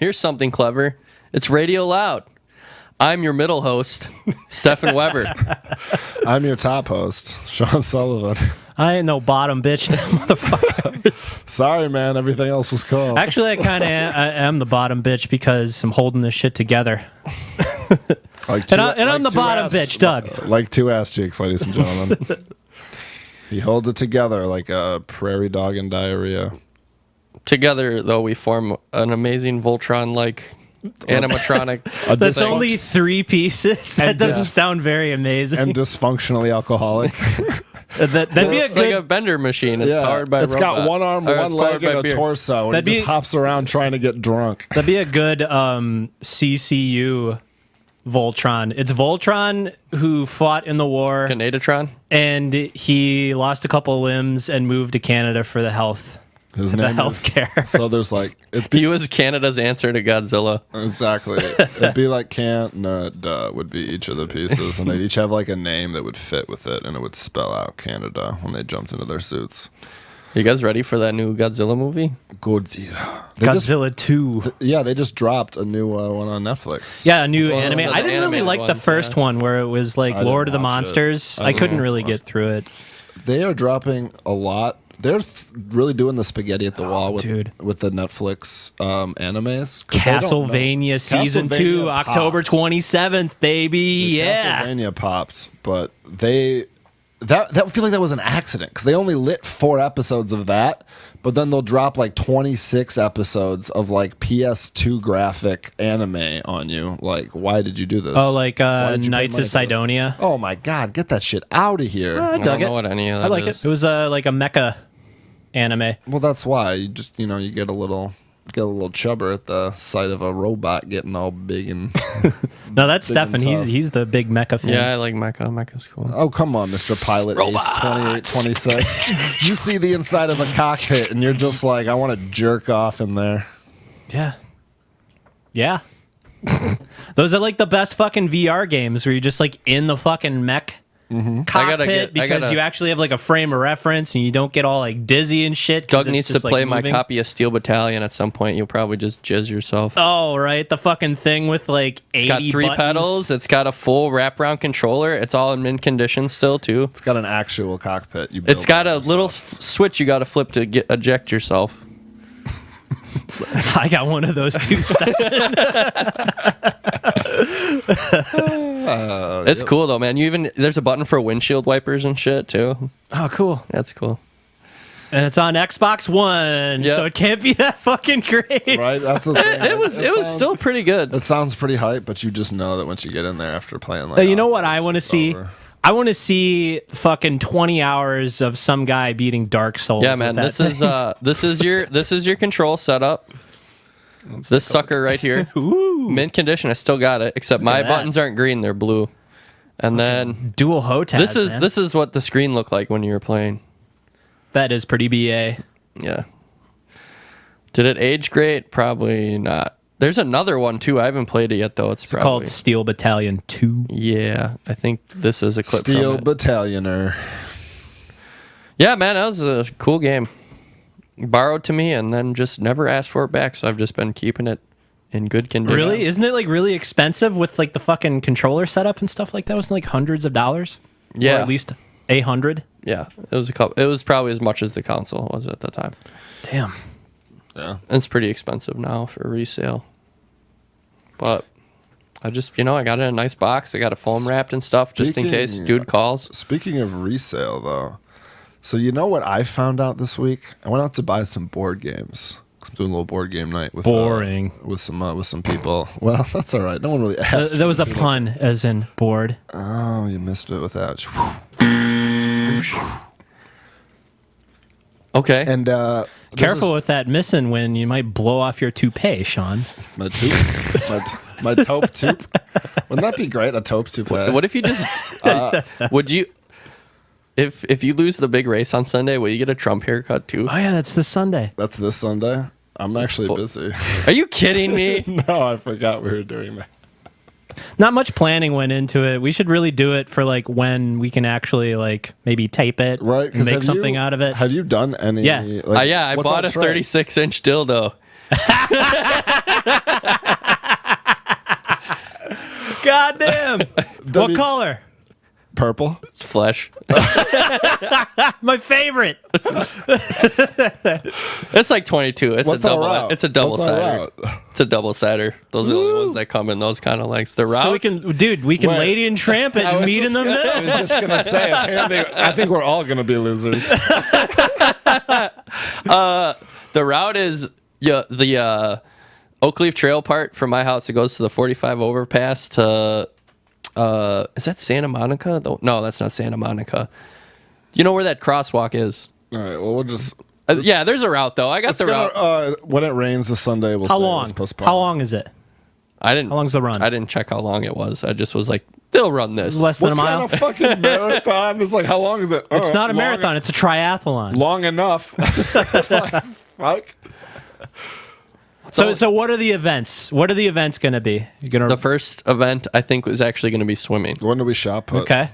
Here's something clever. It's Radio Loud. I'm your middle host, Stefan Weber. I'm your top host, Sean Sullivan. I ain't no bottom bitch, motherfuckers. Sorry, man. Everything else was cool. Actually, I kind of am the bottom bitch because I'm holding this shit together. I'm the bottom bitch, Doug. Like two ass cheeks, ladies and gentlemen. He holds it together like a prairie dog in diarrhea. Together, though, we form an amazing Voltron-like animatronic. That's only 3 pieces. That doesn't sound very amazing. And dysfunctionally alcoholic. That'd be It's like a bender machine. It's powered by a It's robot. got one arm, one leg, and a torso. And he just hops around trying to get drunk. That'd be a good CCU Voltron. It's Voltron who fought in the war. Canadiatron? And he lost a couple limbs and moved to Canada for the health. His name healthcare. So there's like he was Canada's answer to Godzilla. Exactly. It'd be like can't, nut, duh would be each of the pieces, and they'd each have like a name that would fit with it, and it would spell out Canada when they jumped into their suits. You guys ready for that new Godzilla movie? Godzilla 2. They just dropped a new one on Netflix. Yeah, a new anime. I didn't really like the first one where it was like Lord of the Monsters. I couldn't really get through it. They are dropping a lot. They're really doing the spaghetti at the wall with the Netflix animes. Castlevania Season 2, popped. October 27th, baby. Castlevania popped, but that feel like that was an accident because they only lit 4 episodes of that, but then they'll drop like 26 episodes of like PS2 graphic anime on you. Like, why did you do this? Oh, like Knights of Sidonia. Oh my God, get that shit out of here! I don't know what any of that is. I like it. It was like a mecha anime. Well, that's why you just you get a little chubber at the sight of a robot getting all big and. No, that's Stefan. He's the big mecha fan. Yeah, I like mecha. Mecha's cool. Oh, come on, Mr. Pilot Ace 2826. You see the inside of a cockpit and you're just like, I want to jerk off in there. Yeah. Those are like the best fucking VR games where you're just like in the fucking mech. Cockpit because you actually have like a frame of reference and you don't get all like dizzy and shit. Doug needs to play my copy of Steel Battalion at some point. You'll probably just jizz yourself. Oh, right. The fucking thing with like 80 It's got 3 buttons. pedals. It's got a full wraparound controller. It's all in mint condition still, too. It's got an actual cockpit. It's got a little switch you got to flip to eject yourself. I got one of those too. It's cool though, man. There's a button for windshield wipers and shit too. Oh, cool. That's cool. And it's on Xbox One, so it can't be that fucking great. Right? That's the thing. It was still pretty good. It sounds pretty hype, but you just know that once you get in there after playing like you know what I want to see? I want to see fucking 20 hours of some guy beating Dark Souls. Yeah, man. This is your control setup. This sucker right here. Ooh. Mint condition. I still got it, except my buttons aren't green; they're blue. And then dual HOTAS. This is what the screen looked like when you were playing. That is pretty BA. Yeah. Did it age great? Probably not. There's another one too. I haven't played it yet though. It's probably called Steel Battalion 2. Yeah, I think this is a clip Steel from it. Battalioner. Yeah, man, that was a cool game. Borrowed to me and then just never asked for it back, so I've just been keeping it in good condition. Really? Isn't it like really expensive with like the fucking controller setup and stuff like that? Wasn't it like hundreds of dollars? Yeah. Or at least $100? Yeah. It was it was probably as much as the console was at the time. Damn. Yeah. It's pretty expensive now for resale. But I just, I got it in a nice box. I got it foam wrapped and stuff just in case dude calls. Speaking of resale, though, so you know what I found out this week? I went out to buy some board games. I'm doing a little board game night with with some people. Well, that's all right. No one really asked. That was a pun, as in board. Oh, you missed it with that. Okay. And careful with that missing when you might blow off your toupee, Sean. My taupe, my taupe tube. Wouldn't that be great? A taupe toupee. What if you just would you? If you lose the big race on Sunday, will you get a Trump haircut too? Oh yeah, that's this Sunday. That's this Sunday. I'm actually busy. Are you kidding me? No, I forgot we were doing that. Not much planning went into it. We should really do it for like when we can actually like maybe tape it, right? And make something out of it. Have you done any? Yeah, like, I bought a 36-inch dildo. Goddamn. What color? Purple. Flesh. My favorite. It's like 22. It's What's a our double. route? It's a double What's our cider. route? It's a double cider. Those are the only ones that come in those kind of lengths. The route. So we can Wait. Lady and Tramp it and meet in the middle. I was just gonna say. Apparently, I think we're all gonna be losers. The route is the Oak Leaf Trail part from my house. It goes to the 45 overpass to. Is that Santa Monica? No, that's not Santa Monica. You know where that crosswalk is? All right. Well, we'll just. Yeah, there's a route though. I got the route. When it rains this Sunday, we'll How say long? it's postponed. How long is it? I didn't. How long's the run? I didn't check how long it was. I just was like, they'll run this. Less than What a mile. kind of fucking marathon? It's like, how long is it? It's not a marathon. It's a triathlon. Long enough. Fuck. So what are the events? What are the events going to be? You're gonna The first event I think was actually going to be swimming. When do we shot put? okay.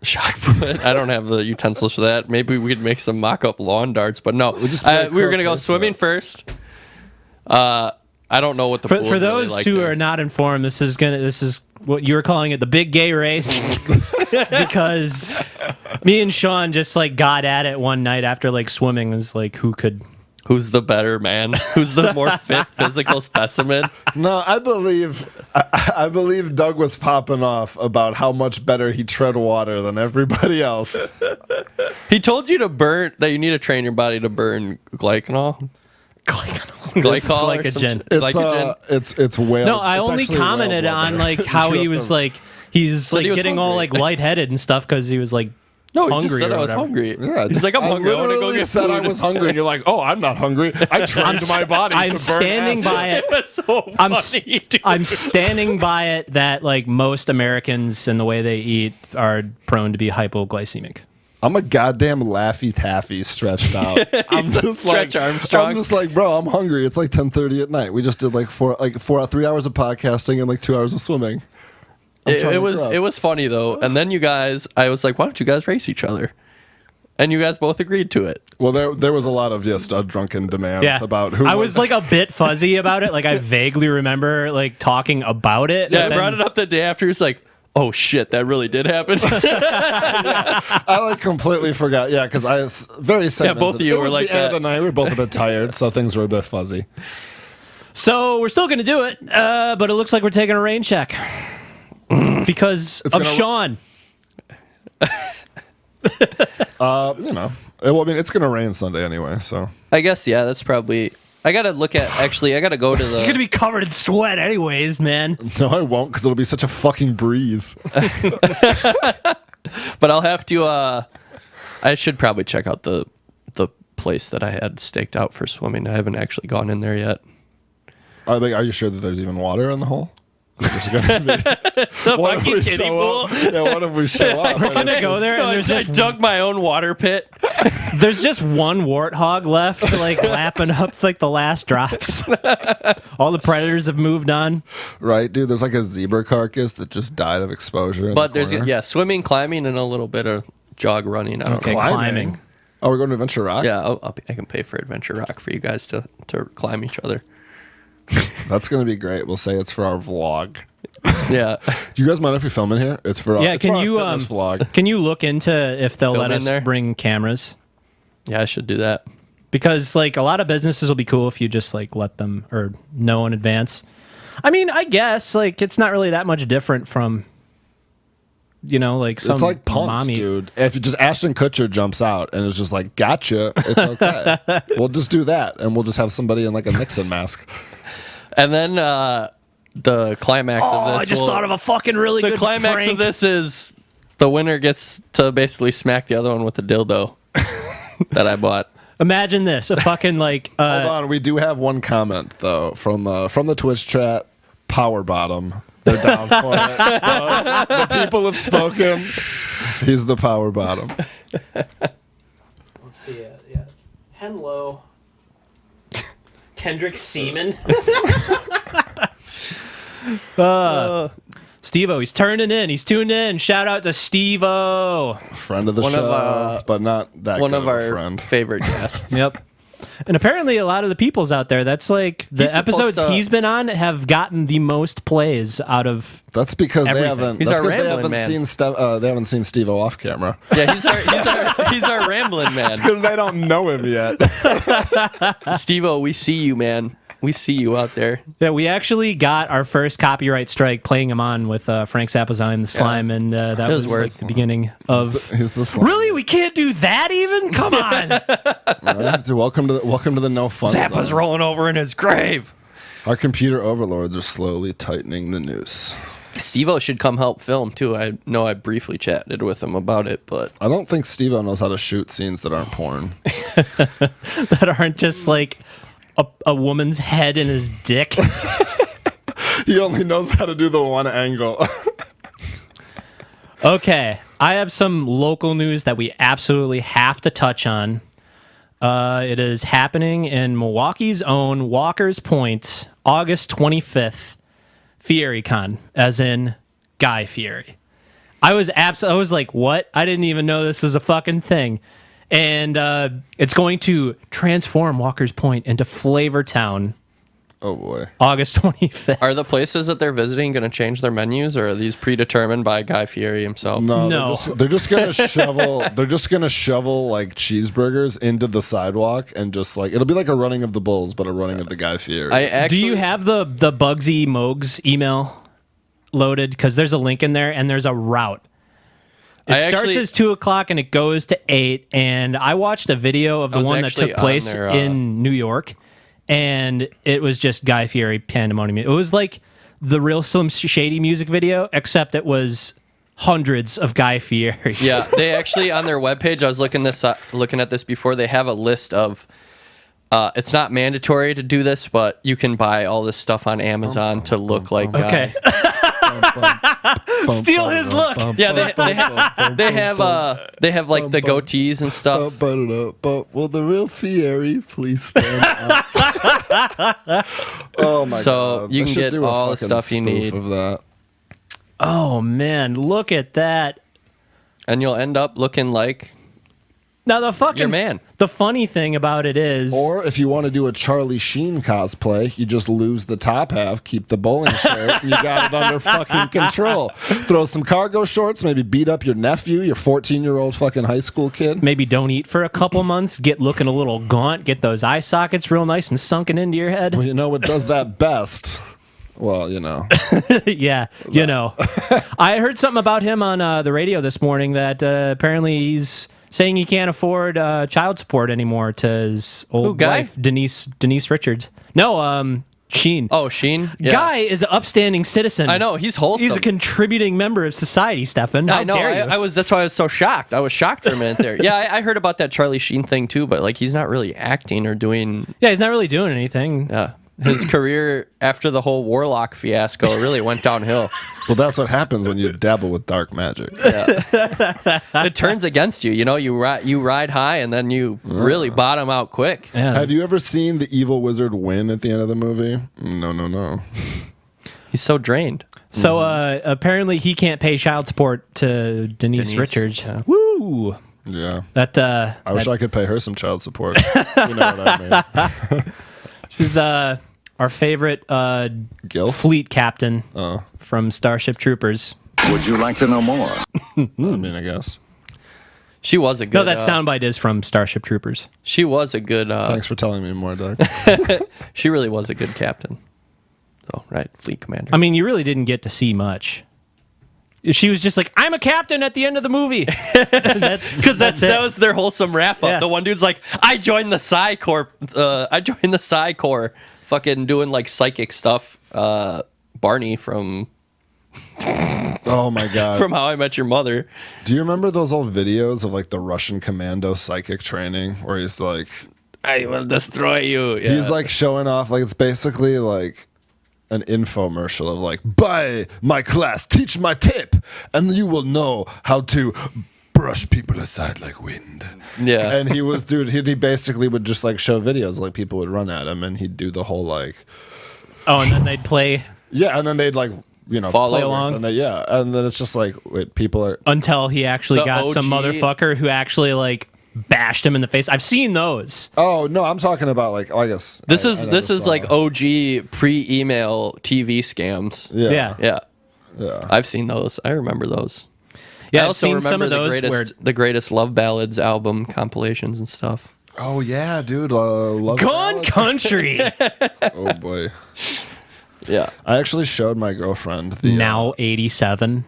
Shock put. I don't have the utensils for that. Maybe we could make some mock-up lawn darts, but no. We were going to go swimming first. I don't know what the pool is For those really like who there. are not informed, this is what you were calling it, the big gay race, because me and Sean just like got at it one night after like swimming. It was like Who's the better man? Who's the more fit physical specimen? No, I believe Doug was popping off about how much better he tread water than everybody else. He told you that you need to train your body to burn glycanol. Glycol or some glycogen. shit. Glycogen. It's whale. No, I it's only actually whale commented blubber. on like how he was like he's like he was getting all hungry. like lightheaded and stuff because he was like No, he hungry just said or I was whatever. hungry. Yeah, He's like, I'm hungry. I want to go literally get said food. I was hungry, and you're like, oh, I'm not hungry. I trained my body I'm to burn standing acid. by it. That's so I'm funny, dude. I'm standing by it that like most Americans and the way they eat are prone to be hypoglycemic. I'm a goddamn Laffy Taffy stretched out. I'm just Stretch Armstrong. I'm just like, bro, I'm hungry. It's like 10:30 at night. We just did like 3 hours of podcasting and like 2 hours of swimming. It was funny though. And then I was like, why don't you guys race each other? And you guys both agreed to it. Well, there was a lot of just drunken demands Yeah, about who. I was like a bit fuzzy about it. Like I vaguely remember like talking about it. Yeah, I but then- brought it up the day after. He's like, oh shit, that really did happen. I like completely forgot. Yeah, because I was very sad. Yeah, both of you it were was like the end of that. the night. We were both a bit tired, so things were a bit fuzzy. So we're still gonna do it, but it looks like we're taking a rain check because of gonna- Sean. It's gonna rain Sunday anyway, so I guess, yeah, that's probably... I got to go to You're gonna the... be covered in sweat anyways, man. no, I won't because it'll be such a fucking breeze. But I'll have to... I should probably check out the place that I had staked out for swimming. I haven't actually gone in there yet. Are you sure that there's even water in the hole? It's gonna be, It's a what if fucking we kiddie show pool. up? Yeah, what if we show up? We're gonna go there and there's I just dug my own water pit. there's just one warthog left, like lapping up like the last drops. All the predators have moved on. Right, dude. There's like a zebra carcass that just died of exposure. in But the there's, corner. yeah, swimming, climbing, and a little bit of jog running. I don't Okay, know. climbing. Oh, we're going to Adventure Rock. Yeah, I can pay for Adventure Rock for you guys to climb each other. That's gonna be great. We'll say it's for our vlog. Yeah. Do you guys mind if we film in here? It's for Yeah, it's can for our you fitness vlog. can you look into if they'll Film let in us there? bring cameras? Yeah, I should do that. Because like a lot of businesses will be cool if you just like let them or know in advance. I mean, I guess like it's not really that much different from like some It's like punks, mommy. dude. If you just Ashton Kutcher jumps out and is just like, gotcha, it's okay. We'll just do that, and we'll just have somebody in like a Nixon mask. And then the climax of this. I just thought of a fucking really the good climax prank. of this is the winner gets to basically smack the other one with the dildo that I bought. Imagine this, a fucking like Hold on, we do have one comment though from the Twitch chat. Power bottom. They're down for it. The people have spoken. He's the power bottom. let's see yeah. Hello. Kendrick Seaman. Steve-O, he's turning in. He's tuned in. Shout out to Steve-O. Friend of the One of, show, but not that One good of our friend. favorite guests. Yep. And apparently a lot of the people's out there, that's like the episodes he's been on have gotten the most plays out of That's because everything. they haven't seen Steve-O off camera. Yeah, he's our rambling man. It's because they don't know him yet. Steve-O, we see you, man. We see you out there. Yeah, we actually got our first copyright strike playing him on with Frank Zappa's I'm the Slime, and that was like the beginning of. He's the slime. Really, we can't do that even? Come on. Right, so welcome to the no fun Zappa's zone. rolling over in his grave. Our computer overlords are slowly tightening the noose. Steve-O should come help film too. I know I briefly chatted with him about it, but I don't think Steve-O knows how to shoot scenes that aren't porn. That aren't just like a woman's head and his dick. He only knows how to do the one angle. Okay, I have some local news that we absolutely have to touch on. It is happening in Milwaukee's own Walker's Point, August 25th, Fieri Con, as in Guy Fieri. I was like, what? I didn't even know this was a fucking thing. And it's going to transform Walker's Point into Flavor Town. Oh boy! August 25th. Are the places that they're visiting going to change their menus, or are these predetermined by Guy Fieri himself? No. They're just gonna shovel. They're just gonna shovel like cheeseburgers into the sidewalk and just like it'll be like a running of the bulls, but a running of the Guy Fieri. Do you have the Bugsy Mogs email loaded? Because there's a link in there and there's a route. It starts as 2:00 and it goes to 8. And I watched a video of the one that took place in New York, and it was just Guy Fieri pandemonium. It was like the real Slim Shady music video, except it was hundreds of Guy Fieri. Yeah, they actually on their webpage. I was looking at this before. They have a list of. It's not mandatory to do this, but you can buy all this stuff on Amazon to look like Guy. Okay. Steal his look. Yeah, they have like the goatees and stuff. Will the real Fieri please stand up? Oh my god! So you can get all the stuff you need. Of that. Oh man, look at that! And you'll end up looking like now the fucking your man. The funny thing about it is, or if you want to do a Charlie Sheen cosplay, you just lose the top half, keep the bowling shirt, and you got it under fucking control. Throw some cargo shorts, maybe beat up your nephew, your 14-year-old fucking high school kid. Maybe don't eat for a couple months, get looking a little gaunt, get those eye sockets real nice and sunken into your head. Well, you know what does that best? Well, you know. Yeah, you know. I heard something about him on the radio this morning that apparently he's saying he can't afford child support anymore to his old wife, Denise Richards. No, Sheen. Oh, Sheen? Yeah. Guy is an upstanding citizen. I know, he's wholesome. He's a contributing member of society, Stefan. How I know. dare you? That's why I was so shocked. I was shocked for a minute there. Yeah, I heard about that Charlie Sheen thing too, but like he's not really acting or doing. Yeah, he's not really doing anything. Yeah. His career after the whole Warlock fiasco really went downhill. Well, that's what happens when you dabble with dark magic. Yeah. It turns against you. You know, you ride high and then you really bottom out quick. Yeah. Have you ever seen the evil wizard win at the end of the movie? No. He's so drained. So apparently he can't pay child support to Denise Richards. Yeah. Woo! Yeah. I wish I could pay her some child support. You know what I mean. She's our favorite fleet captain from Starship Troopers. Would you like to know more? I mean, I guess. She was a good... No, that soundbite is from Starship Troopers. She was a good... Thanks for telling me more, Doug. She really was a good captain. Oh, right, fleet commander. I mean, you really didn't get to see much. She was just like, I'm a captain at the end of the movie. Because that was their wholesome wrap up. Yeah. The one dude's like, I joined the Psi Corps. Fucking doing like psychic stuff. Barney from... Oh my god. From How I Met Your Mother. Do you remember those old videos of like the Russian commando psychic training where he's like, I will destroy you. Yeah. He's like showing off, like it's basically like an infomercial of like, buy my class, teach my tip, and you will know how to brush people aside like wind. Yeah. And he was, dude, he basically would just like show videos, like people would run at him and he'd do the whole like, oh, and then they'd play. Yeah, and then they'd like, you know, follow along. And and then it's just like, wait, people are... Until he actually The got some OG. motherfucker who actually like bashed him in the face. I've seen those. Oh no, I'm talking about like I guess This I is never saw. like OG pre-email TV scams. Yeah. Yeah. I've seen those. I remember those. Yeah, I I've also seen some remember of those where the greatest love ballads album compilations and stuff. Oh yeah, dude. Love Gone ballads. Country. Oh boy. Yeah. I actually showed my girlfriend the Now 87.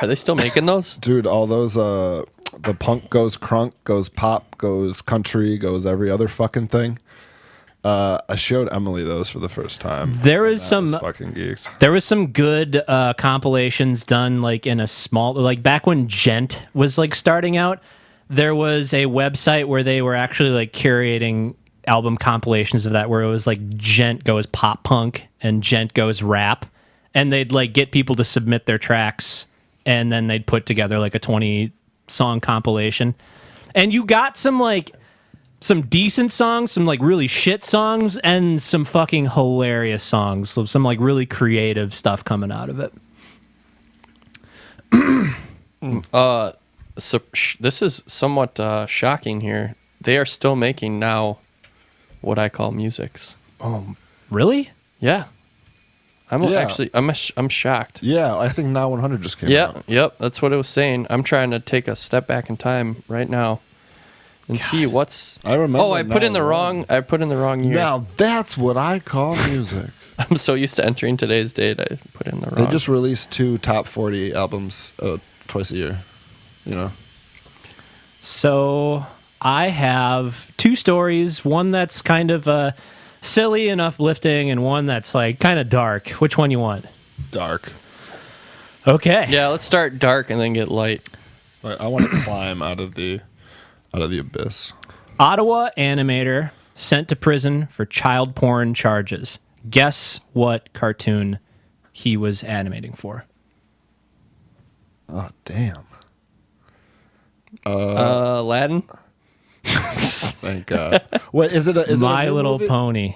Are they still making those? dude, all those the punk goes crunk, goes pop, goes country, goes every other fucking thing. I showed Emily those for the first time. There was I some was fucking geeked. There was some good compilations done like in a small, like back when Gent was like starting out. There was a website where they were actually like curating album compilations of that, where it was like Gent goes pop punk and Gent goes rap, and they'd like get people to submit their tracks, and then they'd put together like a 20-song compilation. And you got some decent songs, some like really shit songs, and some fucking hilarious songs. So some like really creative stuff coming out of it. So this is somewhat shocking here. They are still making now what I call musics. Really? Yeah. I'm Yeah. actually I'm shocked. Yeah, I think Now 100 just came Yeah, out. yep, that's what it was saying. I'm trying to take a step back in time right now and see what's I remember. Oh, I put in the Now wrong year. Now that's what I call music. I'm so used to entering today's date, I put in the They wrong. just released 2 top 40 albums twice a year. You know. So I have 2 stories. One that's kind of silly and uplifting, and one that's like kind of dark. Which one you want? Dark. Okay. Yeah, let's start dark and then get light. All right, I want to climb out of the abyss. Ottawa animator sent to prison for child porn charges. Guess what cartoon he was animating for? Oh damn! Aladdin? Thank God. Wait, is it a My new Little movie? Pony.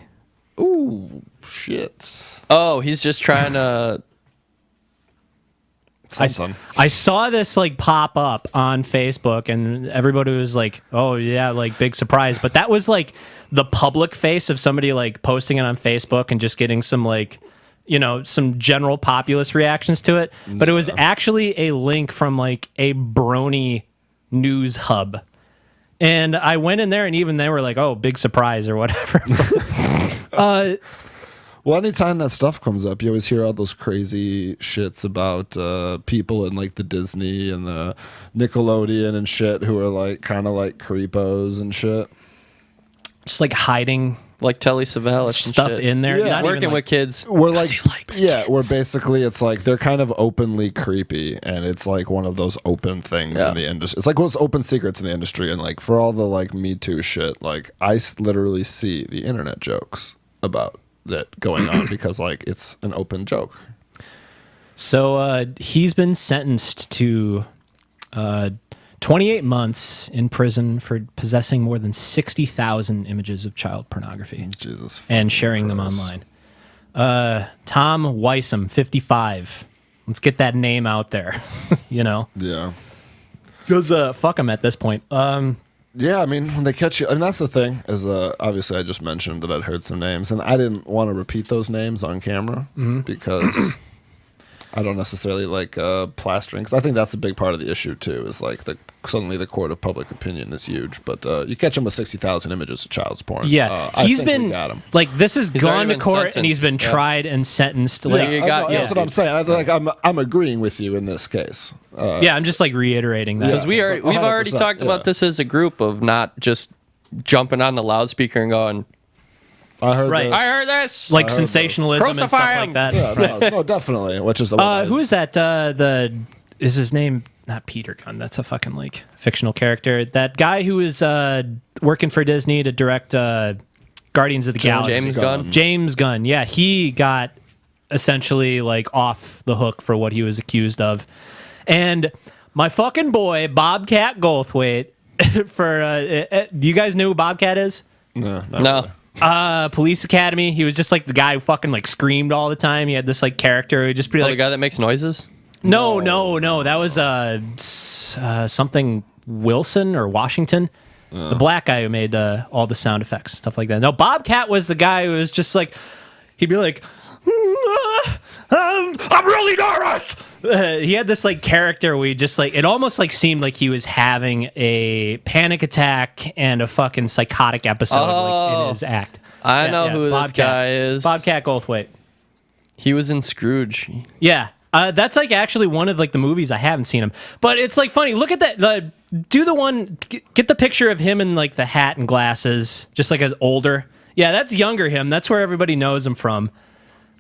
Ooh, shit. Oh, he's just trying to Something. I saw this like pop up on Facebook, and everybody was like, "Oh yeah, like big surprise." But that was like the public face of somebody like posting it on Facebook and just getting some like, you know, some general populace reactions to it. But it was actually a link from like a brony news hub. And I went in there, and even they were like, "Oh, big surprise" or whatever. Well, anytime that stuff comes up, you always hear all those crazy shits about people in like the Disney and the Nickelodeon and shit who are like kind of like creepos and shit. Just like hiding like Telly Savalas and stuff shit. in there. Yeah. He's Not even, working like- with kids. We're like, he likes yeah, we're kids. basically, it's like they're kind of openly creepy, and it's like one of those open things Yeah. in the industry. It's like one of those open secrets in the industry, and like for all the like Me Too shit, like I literally see the internet jokes about that going on because like it's an open joke. So he's been sentenced to 28 months in prison for possessing more than 60,000 images of child pornography Jesus. and sharing them Christ. online. Tom Weissam, 55. Let's get that name out there, you know? Yeah. Because fuck him at this point. Yeah, I mean, when they catch you, and that's the thing, is obviously I just mentioned that I'd heard some names, and I didn't want to repeat those names on camera because I don't necessarily like plastering, because I think that's a big part of the issue, too, is like suddenly the court of public opinion is huge, but you catch him with 60,000 images of child's porn. Yeah, I he's think we been, got him. like, this has He's gone already to been court, and he's been sentenced. Yeah. tried and sentenced. Like, you That's, got- what- yeah, that's what I'm dude. saying. I'm agreeing with you in this case. yeah, I'm just, like, reiterating that. Because we've already 100%, talked about this as a group of not just jumping on the loudspeaker and going, I heard Right. this. I heard this. like I heard sensationalism and stuff Crucify like him. that. Yeah, no, definitely. Which is Who is that? Is his name not Peter Gunn? That's a fucking like fictional character. That guy who is working for Disney to direct Guardians of the Galaxy. James Gunn. James Gunn. Yeah, he got essentially like off the hook for what he was accused of, and my fucking boy Bobcat Goldthwait. Do you guys know who Bobcat is? No, not No. really. Police Academy. He was just like the guy who fucking like screamed all the time. He had this like character who just be Oh, like, the guy that makes noises? No. That was something Wilson or Washington. The black guy who made all the sound effects, stuff like that. No, Bobcat was the guy who was just like, he'd be like, I'm really nervous. He had this like character where he just like, it almost like seemed like he was having a panic attack and a fucking psychotic episode like in his act. I know who this guy is. Bobcat Goldthwait. He was in Scrooge. Yeah. That's like actually one of like the movies I haven't seen him, but it's like funny. Look at that. Do the one. Get the picture of him in like the hat and glasses, just like as older. Yeah, that's younger him. That's where everybody knows him from.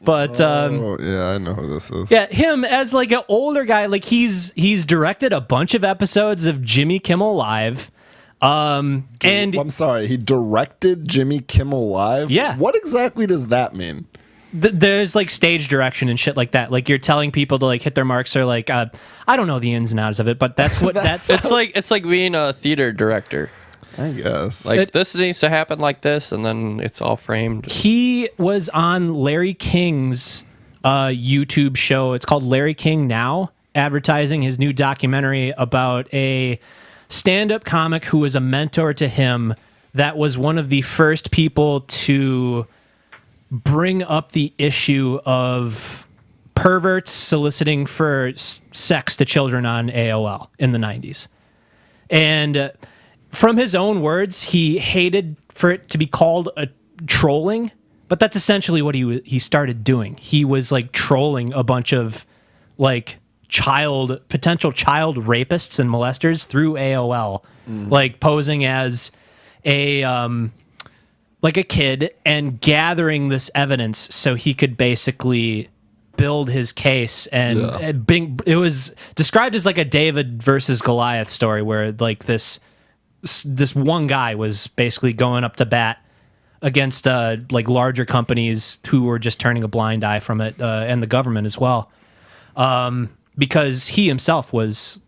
But Oh yeah, I know who this is. yeah, him as like an older guy. Like he's directed a bunch of episodes of Jimmy Kimmel Live. And I'm sorry, he directed Jimmy Kimmel Live? Yeah. What exactly does that mean? There's like stage direction and shit like that. Like you're telling people to like hit their marks or like I don't know the ins and outs of it, but that's what that's It's like being a theater director. I guess. Like this needs to happen like this, and then it's all framed. He was on Larry King's YouTube show. It's called Larry King Now, advertising his new documentary about a stand-up comic who was a mentor to him that was one of the first people to bring up the issue of perverts soliciting for sex to children on AOL in the 90s. And from his own words, he hated for it to be called a trolling, but that's essentially what he started doing. He was like trolling a bunch of like potential child rapists and molesters through AOL, like posing as a like a kid and gathering this evidence so he could basically build his case. And it was described as like a David versus Goliath story where like this one guy was basically going up to bat against like larger companies who were just turning a blind eye from it, and the government as well, because he himself was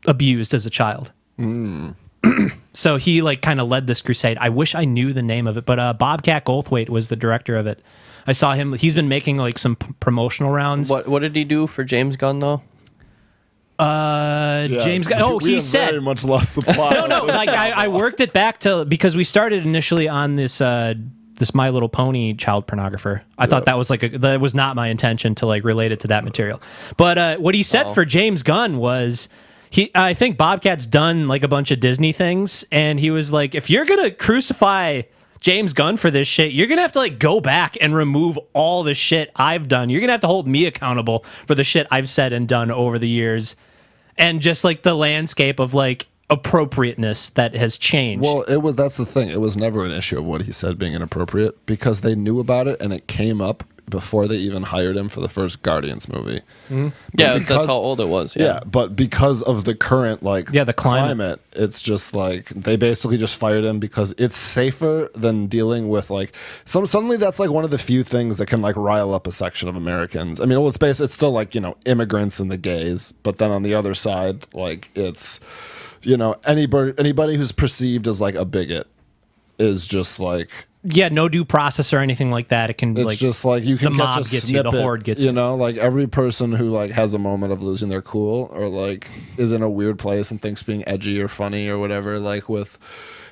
abused as a child. So he like kind of led this crusade. I wish I knew the name of it, but Bobcat Goldthwait was the director of it. I saw him. He's been making like some promotional rounds. What did he do for James Gunn though? James Gunn. Oh, he said very much lost the plot. no. Like I worked it back to because we started initially on this this My Little Pony child pornographer. I thought that was that was not my intention to like relate it to that material. But what he said for James Gunn was. I think Bobcat's done like a bunch of Disney things, and he was like, if you're gonna crucify James Gunn for this shit, you're gonna have to like go back and remove all the shit I've done. You're gonna have to hold me accountable for the shit I've said and done over the years, and just like the landscape of like appropriateness that has changed. Well, that's the thing. It was never an issue of what he said being inappropriate because they knew about it and it came up before they even hired him for the first Guardians movie. Yeah, that's how old it was. Yeah, but because of the current the climate, it's just like they basically just fired him because it's safer than dealing with like suddenly that's like one of the few things that can like rile up a section of Americans. I mean, it's still like, immigrants and the gays, but then on the other side, like it's anybody who's perceived as like a bigot is just like no due process or anything like that. It can it's just like you can the mob gets you, the horde gets you. Like every person who like has a moment of losing their cool or like is in a weird place and thinks being edgy or funny or whatever, like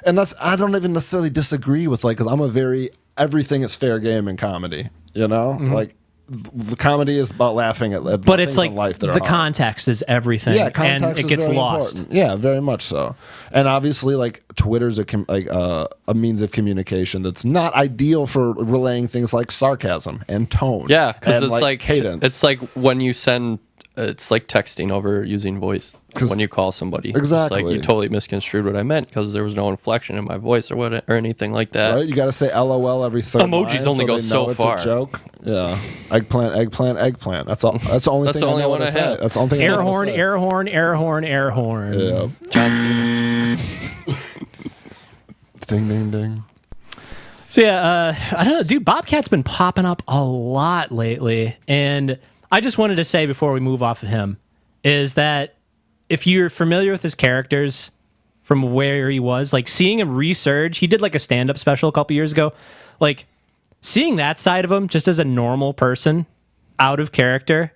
and I don't even necessarily disagree with like because everything is fair game in comedy, like. The comedy is about laughing at but it's like in life that the are hard. Context is everything. Yeah, context and it is gets very lost. Important. Yeah, very much so. And obviously, like Twitter's a means of communication that's not ideal for relaying things like sarcasm and tone. Yeah, because it's like cadence. It's like when you send. It's like texting over using voice when you call somebody. Exactly. It's like you totally misconstrued what I meant because there was no inflection in my voice or anything like that. Right? You got to say LOL every third Emojis line only go so far. It's a joke. Yeah. Eggplant. That's all. That's the only That's thing the only I know one what I to say. have. That's the only thing Air I know horn, what to say. air horn, air horn, air horn. Yeah. John Cena. Ding, ding, ding. So yeah, I don't know, dude. Bobcat's been popping up a lot lately, and I just wanted to say before we move off of him is that if you're familiar with his characters from where he was, like seeing him resurge, he did like a stand-up special a couple years ago, like seeing that side of him just as a normal person out of character,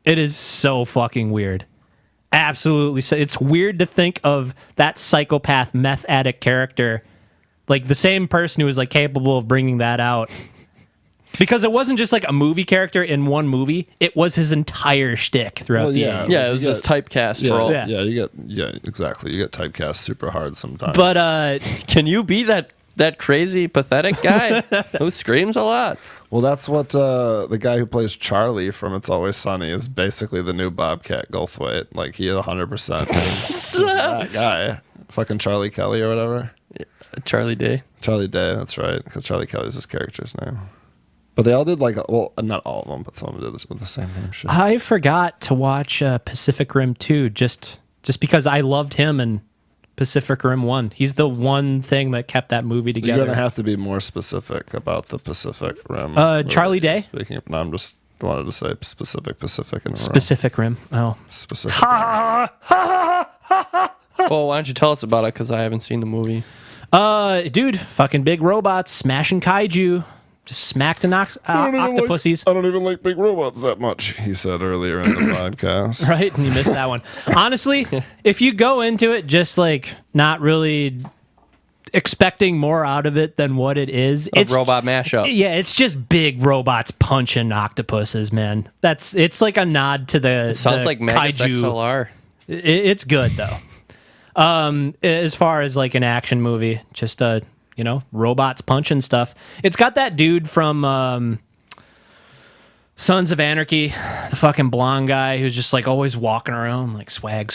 it is so fucking weird. Absolutely. So it's weird to think of that psychopath meth addict character, like the same person who was like capable of bringing that out. Because it wasn't just like a movie character in one movie; it was his entire shtick throughout the yeah. '80s. Yeah, it was this typecast role. Exactly. You get typecast super hard sometimes. But Can you be that crazy, pathetic guy who screams a lot? well, that's what the guy who plays Charlie from It's Always Sunny is basically the new Bobcat Goldthwait. Like he 100% is that guy, fucking Charlie Kelly or whatever. Charlie Day. Charlie Day, that's right, because Charlie Kelly's his character's name. But they all did not all of them, but some of them did this with the same name shit. I forgot to watch Pacific Rim 2 just because I loved him in Pacific Rim 1. He's the one thing that kept that movie together. You're gonna have to be more specific about the Pacific Rim. Charlie Day? Speaking of, no, I'm just wanted to say Pacific in a row. Specific Rim. Oh. Specific. Well, why don't you tell us about it? Because I haven't seen the movie. Dude, fucking big robots smashing kaiju. Just smacked and octopuses. I don't even like big robots that much, he said earlier in the podcast. Right, and you missed that one. Honestly, if you go into it just like not really expecting more out of it than what it is, It's robot mashup. Yeah, it's just big robots punching octopuses, man. It's like a nod to the It sounds the like Magus kaiju. XLR. It's good though. As far as like an action movie, just robots punching stuff. It's got that dude from Sons of Anarchy, the fucking blonde guy who's just like always walking around like swag.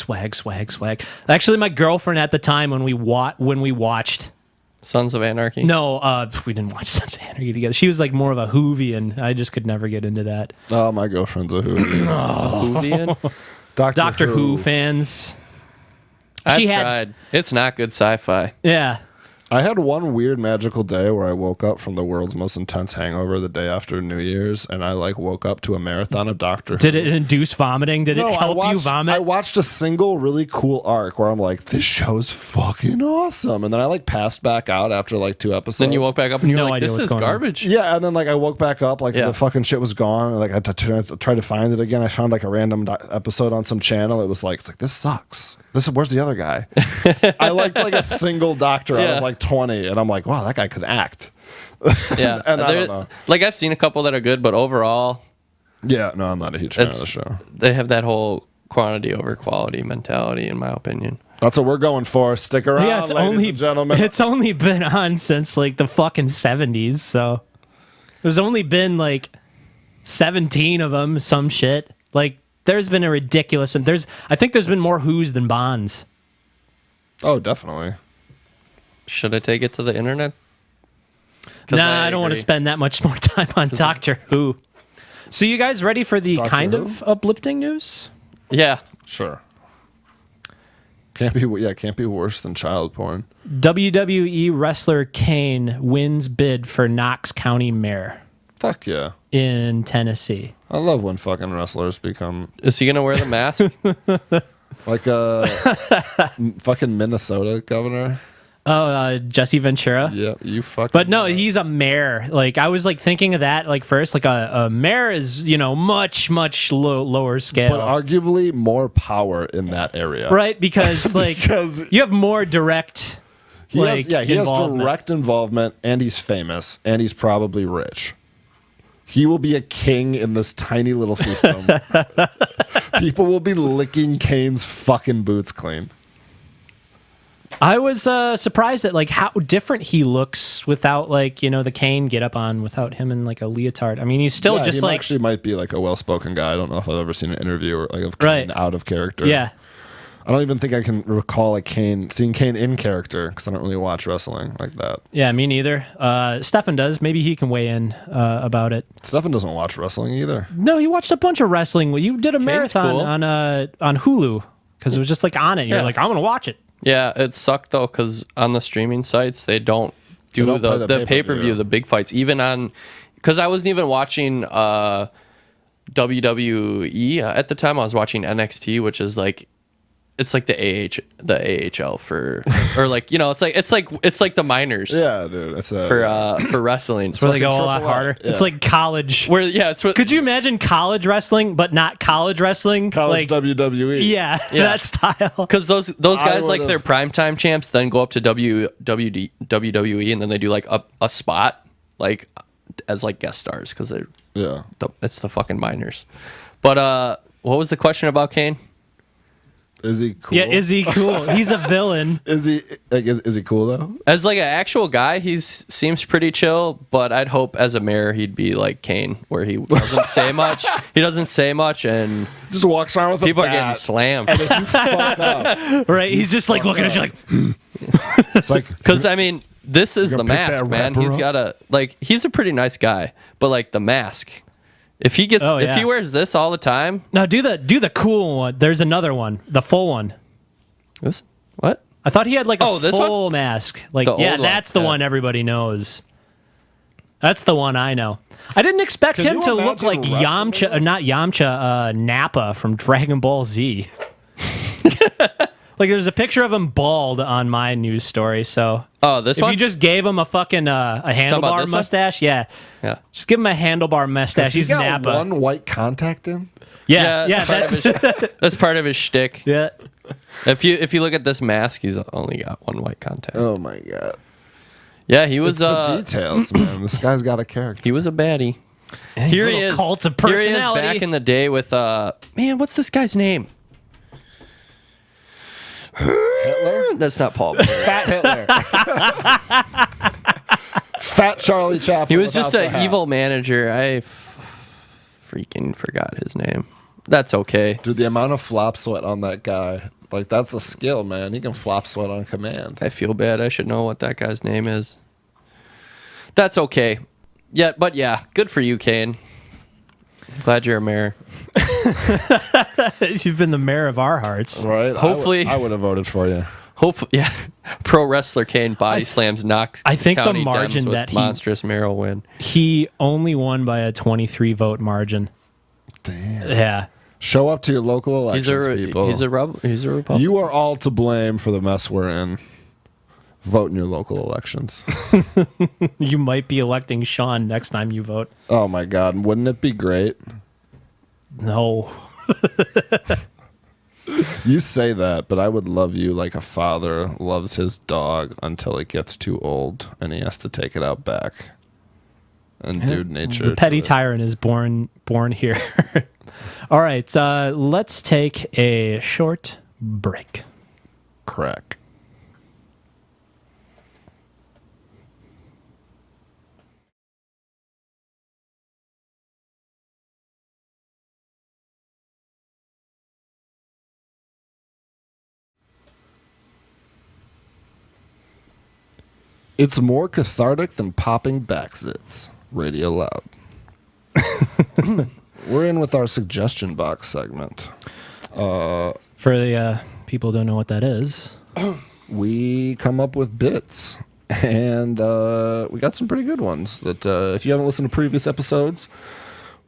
Actually, my girlfriend at the time when we watched. Sons of Anarchy. No, we didn't watch Sons of Anarchy together. She was like more of a Whovian. I just could never get into that. Oh, my girlfriend's a Whovian. Whovian? Doctor Who fans. I've tried. It's not good sci-fi. Yeah. I had one weird magical day where I woke up from the world's most intense hangover the day after New Year's, and I woke up to a marathon of Doctor Who. Did it induce vomiting? Did it help you vomit? I watched a single really cool arc where I'm like, this show's fucking awesome. And then I passed back out after 2 episodes. Then you woke back up and you were No like, idea this what's is going on. garbage. Yeah, and then I woke back up the fucking shit was gone. And I tried to find it again. I found a random episode on some channel. It was this sucks. Where's the other guy? I liked a single doctor out of 20, and I'm like, wow, that guy could act. Yeah. And I don't know. I've seen a couple that are good, but overall, Yeah, no, I'm not a huge fan of the show. they have that whole quantity over quality mentality, in my opinion. That's what we're going for. Stick around, Yeah, ladies and gentlemen. It's only been on since the fucking 70s, so there's only been 17 of them, some shit. There's been a ridiculous, and I think there's been more Who's than Bonds. Oh, definitely. Should I take it to the internet? Nah, I don't want to spend that much more time on Doctor Who. So you guys ready for the Doctor kind Who? of uplifting news? Yeah. Sure. Can't be worse than child porn. WWE wrestler Kane wins bid for Knox County mayor Fuck yeah. in Tennessee. I love when fucking wrestlers become Is he going to wear the mask? like a fucking Minnesota governor. Oh, Jesse Ventura. Yeah, you fucking. But no, he's a mayor. I was thinking of that first. A mayor is much lower scale, But arguably more power in that area. right? Because Because you have more direct. he has involvement. direct involvement, and he's famous, and he's probably rich. He will be a king in this tiny little fiefdom. People will be licking Kane's fucking boots clean. I was surprised at how different he looks without the Kane get up on without him in a leotard. I mean, he's still just he actually might be a well-spoken guy. I don't know if I've ever seen an interview of Kane out of character. Yeah. I don't even think I can recall seeing Kane in character because I don't really watch wrestling like that. Yeah, me neither. Stefan does. Maybe he can weigh in about it. Stefan doesn't watch wrestling either. No, you watched a bunch of wrestling. You did a marathon cool. on Hulu because it was just on it. You're I'm going to watch it. Yeah, it sucked though because on the streaming sites they don't do They don't play the the pay-per-view, the big fights. Even on, because I wasn't even watching WWE at the time. I was watching NXT, which is it's like the AHL for, or like, you know, it's like the minors. Yeah, dude. It's For wrestling. Where they go a Triple lot A, harder. yeah. It's like college. Where it's what, Could you imagine college wrestling, but not college wrestling? college like, WWE. Yeah, Yeah. that style. because those guys like would've- their primetime champs then go up to WWE and then they do like a spot like as like guest stars because they're Yeah. it's the fucking minors. But what was the question about Kane? Is he cool? Yeah, is he cool? He's a villain. Is he like? Is he cool though? As like an actual guy, seems pretty chill, but I'd hope as a mayor he'd be like Kane, where he doesn't say much. He doesn't say much, and Just walks around with people a are getting bat. slammed. And if you fuck up, Right? He's just like looking at you like, it's like Because I mean, this is You the gonna pick mask, that man. rapper He's up? got he's a pretty nice guy, but like the mask. If he gets, Oh, if yeah. he wears this all the time, no, do the cool one. There's another one, the full one. this what? I thought he had like a This full one? mask. Like, The yeah, old one, that's the yeah. one everybody knows. That's the one I know. I didn't expect Can him you to look imagine like wrestling Yamcha, not Yamcha, Nappa from Dragon Ball Z. Like, there's a picture of him bald on my news story. So, Oh, this if one. you just gave him a fucking a about handlebar this one? mustache, yeah, Yeah, just give him a handlebar mustache. he's He's got Nappa. one white contact in. Yeah, that's part of his, that's part of his shtick. yeah. If you look at this mask, he's only got one white contact. Oh my god! Yeah, he It's was the details, man. This guy's got a character. he was a baddie. He's Here a he little is. Cult of Here he is personality. back in the day with man, what's this guy's name? Hitler, That's not Paul. Bear. fat Hitler, fat Charlie Chaplin. He was just without the an hat. evil manager. I freaking forgot his name. That's okay. Dude, the amount of flop sweat on that guy, like that's a skill, man. He can flop sweat on command. I feel bad. I should know what that guy's name is. That's okay. Yeah, but yeah, good for you, Kane. Glad you're a mayor. You've been the mayor of our hearts. Right? Hopefully- I would have voted for you. Hopefully, yeah. Pro wrestler Kane body slams Knox. I think the County margin Dems with that he- monstrous mayoral win. He only won by a 23 vote margin. Damn. Yeah. Show up to your local He's elections, people. He's a Republican. You are all to blame for the mess we're in. Vote in your local elections. You might be electing Sean next time you vote. Oh my God! Wouldn't it be great? No. You say that, but I would love you like a father loves his dog until it gets too old and he has to take it out back and do nature. The petty to it. tyrant is born here. All right, let's take a short break. Crack. It's more cathartic than popping backzits. Radio Loud. We're in with our suggestion box segment. For the people who don't know what that is. We come up with bits, and we got some pretty good ones that if you haven't listened to previous episodes,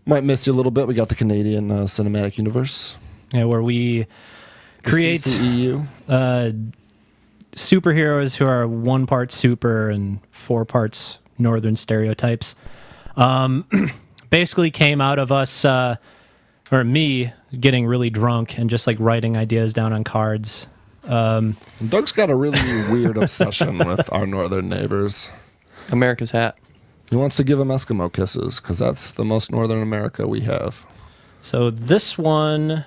might miss you a little bit. We got the Canadian Cinematic Universe. Yeah, where we the create CCEU. superheroes who are 1 part super and 4 parts northern stereotypes. Basically came out of us, or me, getting really drunk and just like writing ideas down on cards. Doug's got a really weird obsession with our northern neighbors. America's hat. He wants to give them Eskimo kisses because that's the most northern America we have. So this one,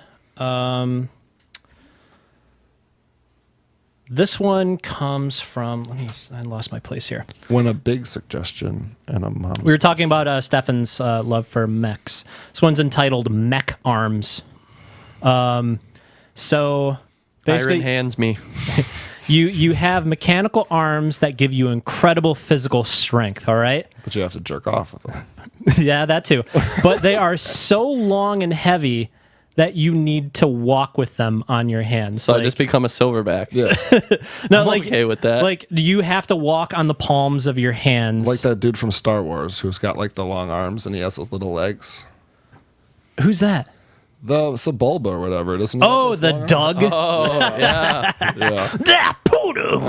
comes from. I lost my place here. When a big suggestion and a mom. We were talking about Stefan's love for mechs. This one's entitled "Mech Arms." So basically, Iron hands me. you have mechanical arms that give you incredible physical strength. All right. But you have to jerk off with them. Yeah, that too. But they are so long and heavy that you need to walk with them on your hands. So I just become a silverback. Yeah. no, I'm okay with that. Like you have to walk on the palms of your hands. Like that dude from Star Wars who's got like the long arms and he has those little legs. Who's that? The Sebulba or whatever, doesn't it? Oh, the Doug. Oh, yeah. Yeah. Yeah, poodoo.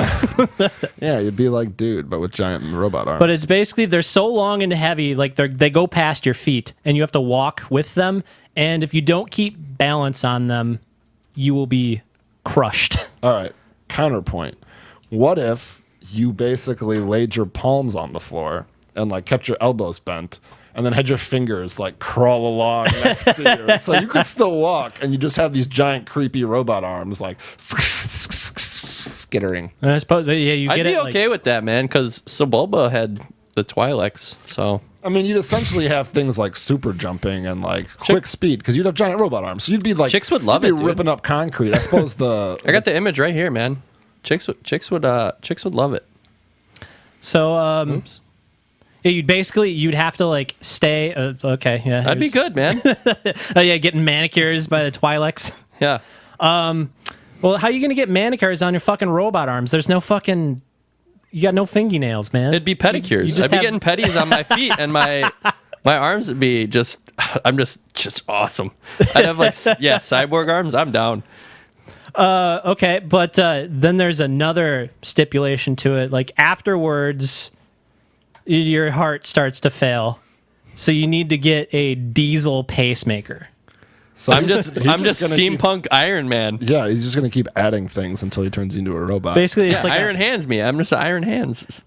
Yeah, you'd be like dude, but with giant robot arms. But it's basically they're so long and heavy, like they go past your feet, and you have to walk with them. And if you don't keep balance on them, you will be crushed. All right, counterpoint. What if you basically laid your palms on the floor and like kept your elbows bent and then had your fingers like crawl along next to you so you could still walk and you just have these giant creepy robot arms like skittering. And I suppose, yeah, you I'd get be it. okay with that, man, because Sebulba had the Twi'leks, so... I mean, you'd essentially have things like super jumping and like quick speed because you'd have giant robot arms. So you'd be like... Chicks would love you'd it, be dude. ripping up concrete. I suppose the... I got the image right here, man. Chicks would love it. So, Oops. yeah, you'd have to like stay. Okay, yeah, That'd be good, man. Oh yeah, getting manicures by the Twi'leks. Yeah. Well, how are you gonna get manicures on your fucking robot arms? There's no fucking. You got no fingernails, man. It'd be pedicures. just I'd be have- getting petties on my feet, and my arms would be just. I'm just awesome. I'd have like cyborg arms. I'm down. Okay, but then there's another stipulation to it. Like afterwards, your heart starts to fail, so you need to get a diesel pacemaker. So I'm just gonna steampunk Iron Man. Yeah, he's just going to keep adding things until he turns into a robot. Basically, it's Yeah, like Iron Hands me. I'm just Iron Hands. it's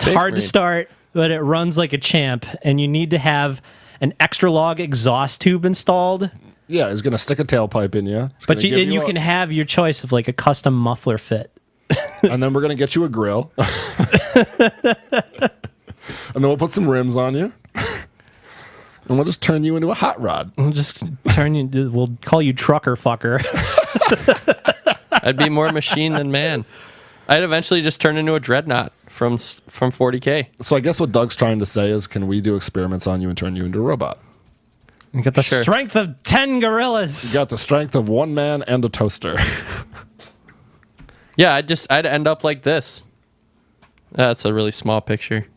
Space hard to Marine. start, but it runs like a champ, and you need to have an extra log exhaust tube installed. Yeah, he's going to stick a tailpipe in you. It's But gonna give you can have your choice of like a custom muffler fit. And then we're going to get you a grill. And then we'll put some rims on you. And we'll just turn you into a hot rod. We'll just turn you. We'll call you trucker fucker. I'd be more machine than man. I'd eventually just turn into a dreadnought from 40K. So I guess what Doug's trying to say is, can we do experiments on you and turn you into a robot? You got the Sure. strength of 10 gorillas. You got the strength of one man and a toaster. Yeah, I'd end up like this. That's a really small picture.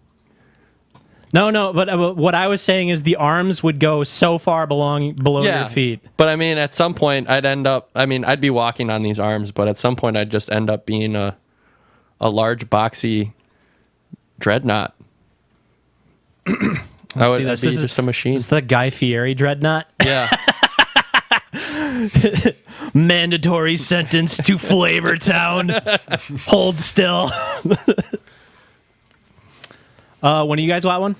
No, but what I was saying is the arms would go so far below your feet. But I mean, at some point, I'd be walking on these arms, but at some point, I'd just end up being a large, boxy dreadnought. I'd be just a machine. It's the Guy Fieri dreadnought. Yeah. Mandatory sentence to Flavortown. Hold still. When do you guys want one?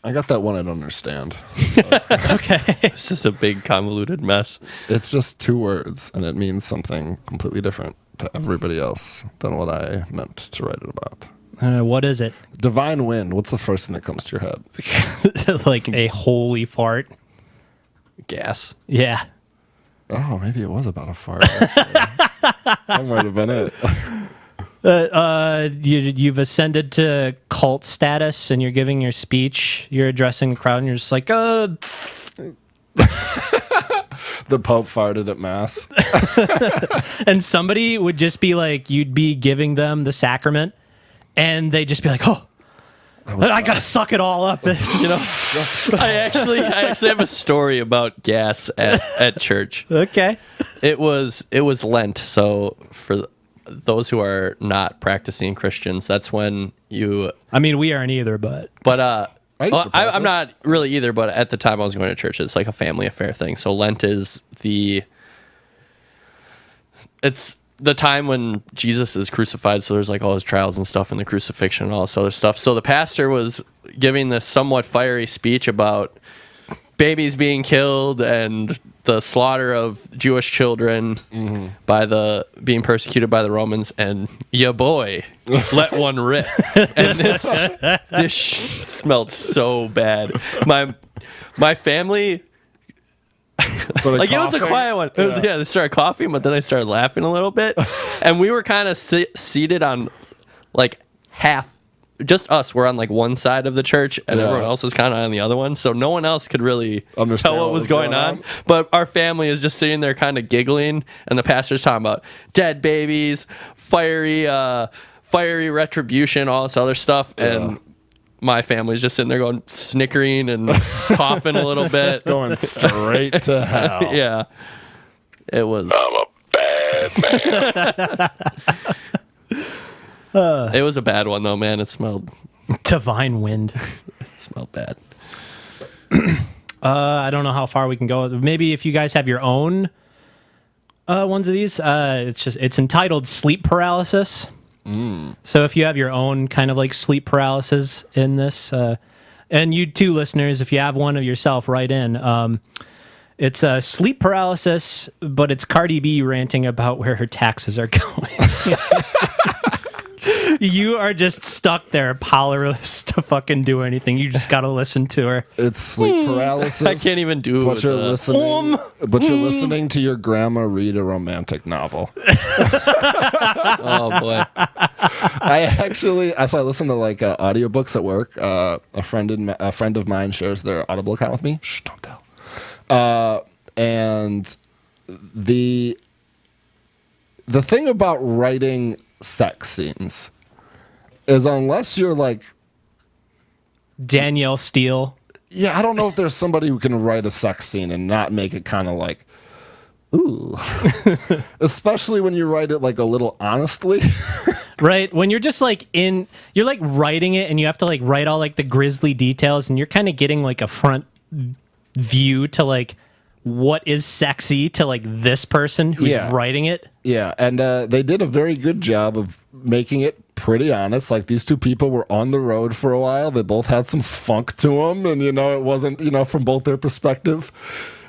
I got that one I don't understand. So Okay. This is a big, convoluted mess. it's just two words, and it means something completely different to everybody else than what I meant to write it about. What is it? Divine wind. What's the first thing that comes to your head? Like a holy fart. Gas. Yeah. Oh, maybe it was about a fart. Actually. That might have been it. You've ascended to cult status and you're giving your speech. You're addressing the crowd and you're just like, The Pope farted at Mass. and somebody would just be like, you'd be giving them the sacrament and they'd just be like, oh, I gotta suck it all up. You know, I actually have a story about gas at church. Okay. It was Lent, so for those who are not practicing Christians, that's when you. I mean, we aren't either, but I used to practice. I'm not really either, but at the time I was going to church. It's like a family affair thing. So Lent is it's the time when Jesus is crucified. So there's like all his trials and stuff, and the crucifixion and all this other stuff. So the pastor was giving this somewhat fiery speech about babies being killed and the slaughter of Jewish children by being persecuted by the Romans, and ya boy, let one rip. And this smelled so bad. My family, Sort of like, it was a coughing. quiet one. It was, they started coughing, but then they started laughing a little bit, and we were kind of seated on like half. Just us. We're on like one side of the church, and Yeah. everyone else was kind of on the other one. So no one else could really Understand tell what what was was going going on. on. But our family is just sitting there, kind of giggling, and the pastor's talking about dead babies, fiery retribution, all this other stuff, and my family's just sitting there going snickering and coughing a little bit. Going straight to hell. Yeah. It was. I'm a bad man. It was a bad one though, man. It smelled Divine wind. bad. I don't know how far we can go. Maybe if you guys have your own ones of these, it's entitled sleep paralysis. So if you have your own kind of like sleep paralysis in this, and you too, listeners, if you have one of yourself, write in. It's sleep paralysis, but it's Cardi B ranting about where her taxes are going. You are just stuck there, powerless to fucking do anything. You just got to listen to her. It's sleep paralysis. I can't even do it. But you're listening to your grandma read a romantic novel. Oh boy. I listen to like audiobooks at work. A friend of mine shares their Audible account with me. Shh, don't tell. And the thing about writing sex scenes is, unless you're like Danielle Steele. Yeah, I don't know if there's somebody who can write a sex scene and not make it kind of like, ooh. Especially when you write it like a little honestly. Right? When you're just like you're like writing it and you have to like write all like the grisly details, and you're kind of getting like a front view to like what is sexy to like this person who's writing it. Yeah, and they did a very good job of making it pretty honest. Like, these two people were on the road for a while. They both had some funk to them, and it wasn't from both their perspective.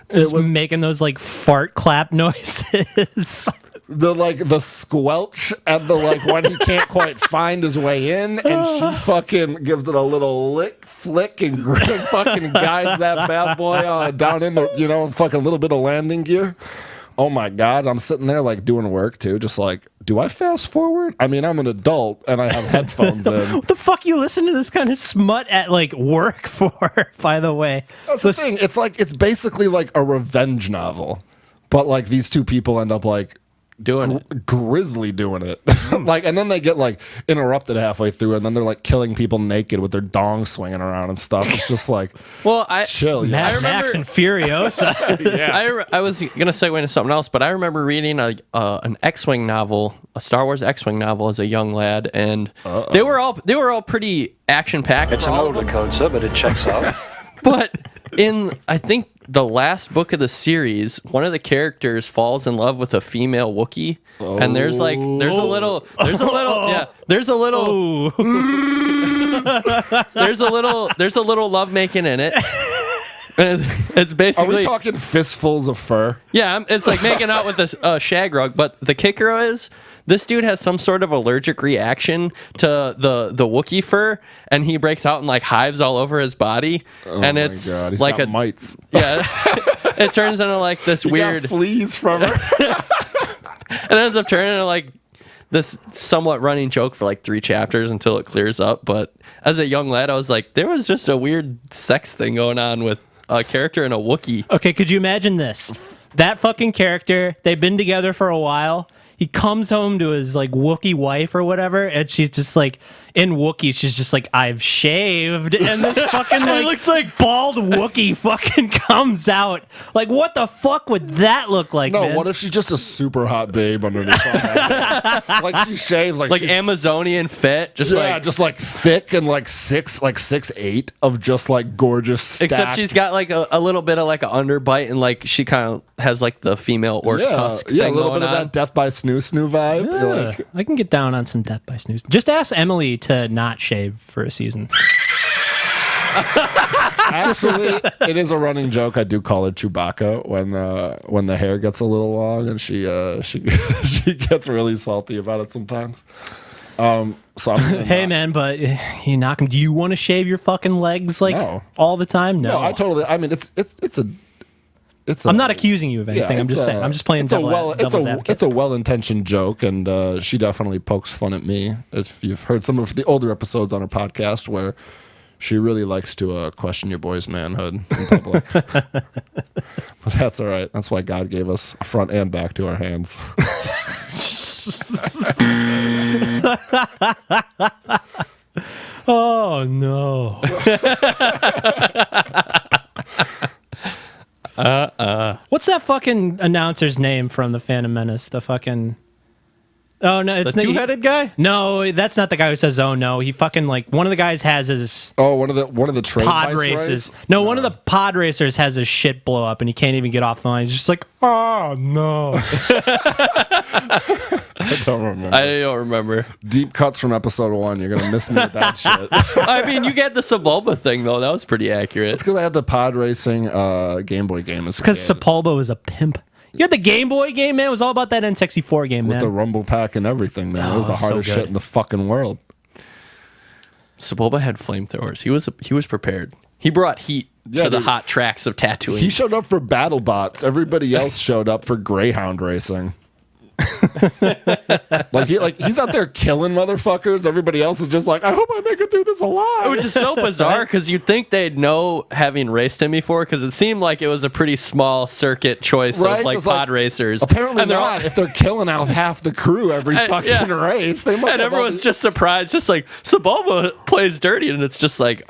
It was making those like fart clap noises. The squelch and the like when he can't quite find his way in, and she fucking gives it a little flick and fucking guides that bad boy down in the fucking little bit of landing gear. Oh my God, I'm sitting there like doing work too, just like, do I fast forward? I mean, I'm an adult and I have headphones in. What the fuck you listen to this kind of smut at like work for, by the way? That's the thing. It's basically like a revenge novel, but like these two people end up like doing it. Grisly doing it. Like, and then they get like interrupted halfway through, and then they're like killing people naked with their dong swinging around and stuff. It's just like, chill. Mad Max and Furiosa. Yeah. I was gonna segue into something else, but I remember reading an X-wing novel, a Star Wars X-wing novel, as a young lad, and they were all pretty action packed. It's an older code, sir, but it checks out. But in, I think, the last book of the series, one of the characters falls in love with a female Wookiee, and there's a little lovemaking in it. And it's basically. Are we talking fistfuls of fur? Yeah, it's like making out with a shag rug. But the kicker is, this dude has some sort of allergic reaction to the Wookiee fur, and he breaks out in like hives all over his body. And it's God, he's like got mites. Yeah, it turns into like this weird got fleas from her. It ends up turning into like this somewhat running joke for like 3 chapters until it clears up. But as a young lad, I was like, there was just a weird sex thing going on with a character and a Wookiee. Okay, could you imagine this? That fucking character, they've been together for a while. He comes home to his like Wookiee wife or whatever, and she's just like, in Wookiee, she's just like, I've shaved, and this fucking like, it looks like bald Wookiee fucking comes out. Like, what the fuck would that look like? No, man? what if she's just a super hot babe underneath? Like, she shaves like Amazonian fit, just like thick and like 6'8" of just like gorgeous. Stacked. Except she's got like a little bit of like an underbite, and like she kind of has like the female orc tusk. Yeah, thing a little going bit of on. that Death by Snoo vibe. Yeah, Like, I can get down on some Death by Snooze. Just ask Emily to not shave for a season. actually, it is a running joke. I do call her Chewbacca when the hair gets a little long, and she gets really salty about it sometimes. So hey man, but you knock him. Do you want to shave your fucking legs like all the time? No, I totally. I mean, it's a. I'm not accusing you of anything. Yeah, I'm just saying. I'm just playing devil's advocate. It's a well-intentioned joke, and she definitely pokes fun at me. If you've heard some of the older episodes on her podcast, where she really likes to question your boy's manhood in public. But that's all right. That's why God gave us a front and back to our hands. Oh, Oh no. What's that fucking announcer's name from the Phantom Menace? The fucking. Oh no, it's The two-headed guy? No, that's not the guy who says "oh no." He fucking like one of the guys has his one of the trade pod viceroys? races. No, one of the pod racers has his shit blow up and he can't even get off the line. He's just like, oh no. I don't remember. I don't remember. Deep cuts from episode 1. You're gonna miss me with that shit. I mean, you get the Sebulba thing though. That was pretty accurate. It's because I had the pod racing Game Boy game. It's Because Sepulba was a pimp. You had the Game Boy game, man. It was all about that N64 game, with man. the rumble pack and everything, man. It was the so hardest good. shit in the fucking world. Sebulba had flamethrowers. He was prepared. He brought heat Yeah, to the dude. hot tracks of Tatooine. He showed up for battle bots. Everybody else showed up for Greyhound racing. He's out there killing motherfuckers. Everybody else is just like, I hope I make it through this alive. Which is so bizarre because you'd think they'd know, having raced him before, because it seemed like it was a pretty small circuit choice Right? of like 'Cause, pod racers. Apparently And they're not. all- If they're killing out half the crew every fucking yeah. race, they must. and have everyone's just surprised, just like Sebulba plays dirty, and it's just like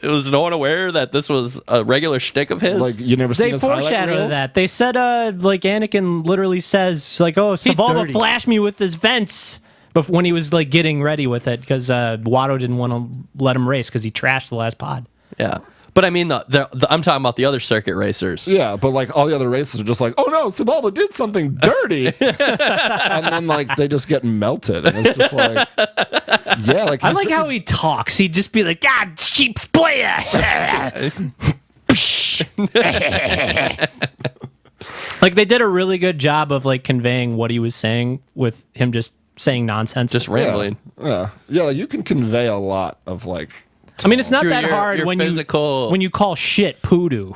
it was no one aware that this was a regular shtick of his. like you never seen They his highlight foreshadowed reel? that. They said, like, Anakin literally says, like, oh, Sebulba dirty. flashed me with his vents when he was, like, getting ready with it because Watto didn't want to let him race because he trashed the last pod. yeah, but I mean, I'm talking about the other circuit racers. Yeah, but like all the other races are just like, oh no, Sebulba did something dirty, and then like they just get melted, and it's just like, yeah, like I he's like just- how he talks. He'd just be like, God, cheap player. Like, they did a really good job of, like, conveying what he was saying with him just saying nonsense. Just rambling. yeah, like, you can convey a lot of like. I mean, it's not Through that your- hard your when physical- you call shit poodoo.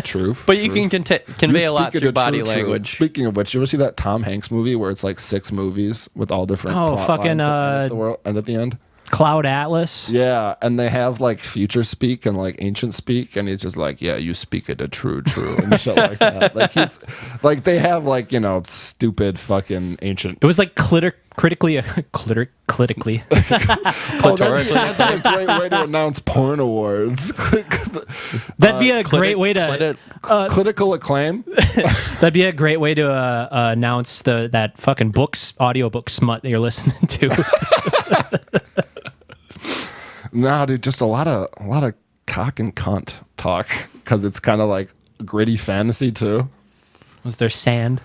Truth, But you can convey You a lot speak through it body true. language. Speaking of which, you ever see that Tom Hanks movie where it's like 6 movies with all different Oh, plot fucking, lines that end at the world and at the end? Cloud Atlas. Yeah, and they have like future speak and like ancient speak, and he's just like, yeah, you speak it a true, and shit like that. Like he's like they have like stupid fucking ancient. It was like critically. Oh, that'd be a great way to announce porn awards. That'd be a great way to. Critical acclaim. That'd be a great way to announce that fucking audiobook smut that you're listening to. Nah, dude, just a lot of cock and cunt talk because it's kind of like gritty fantasy too. Was there sand?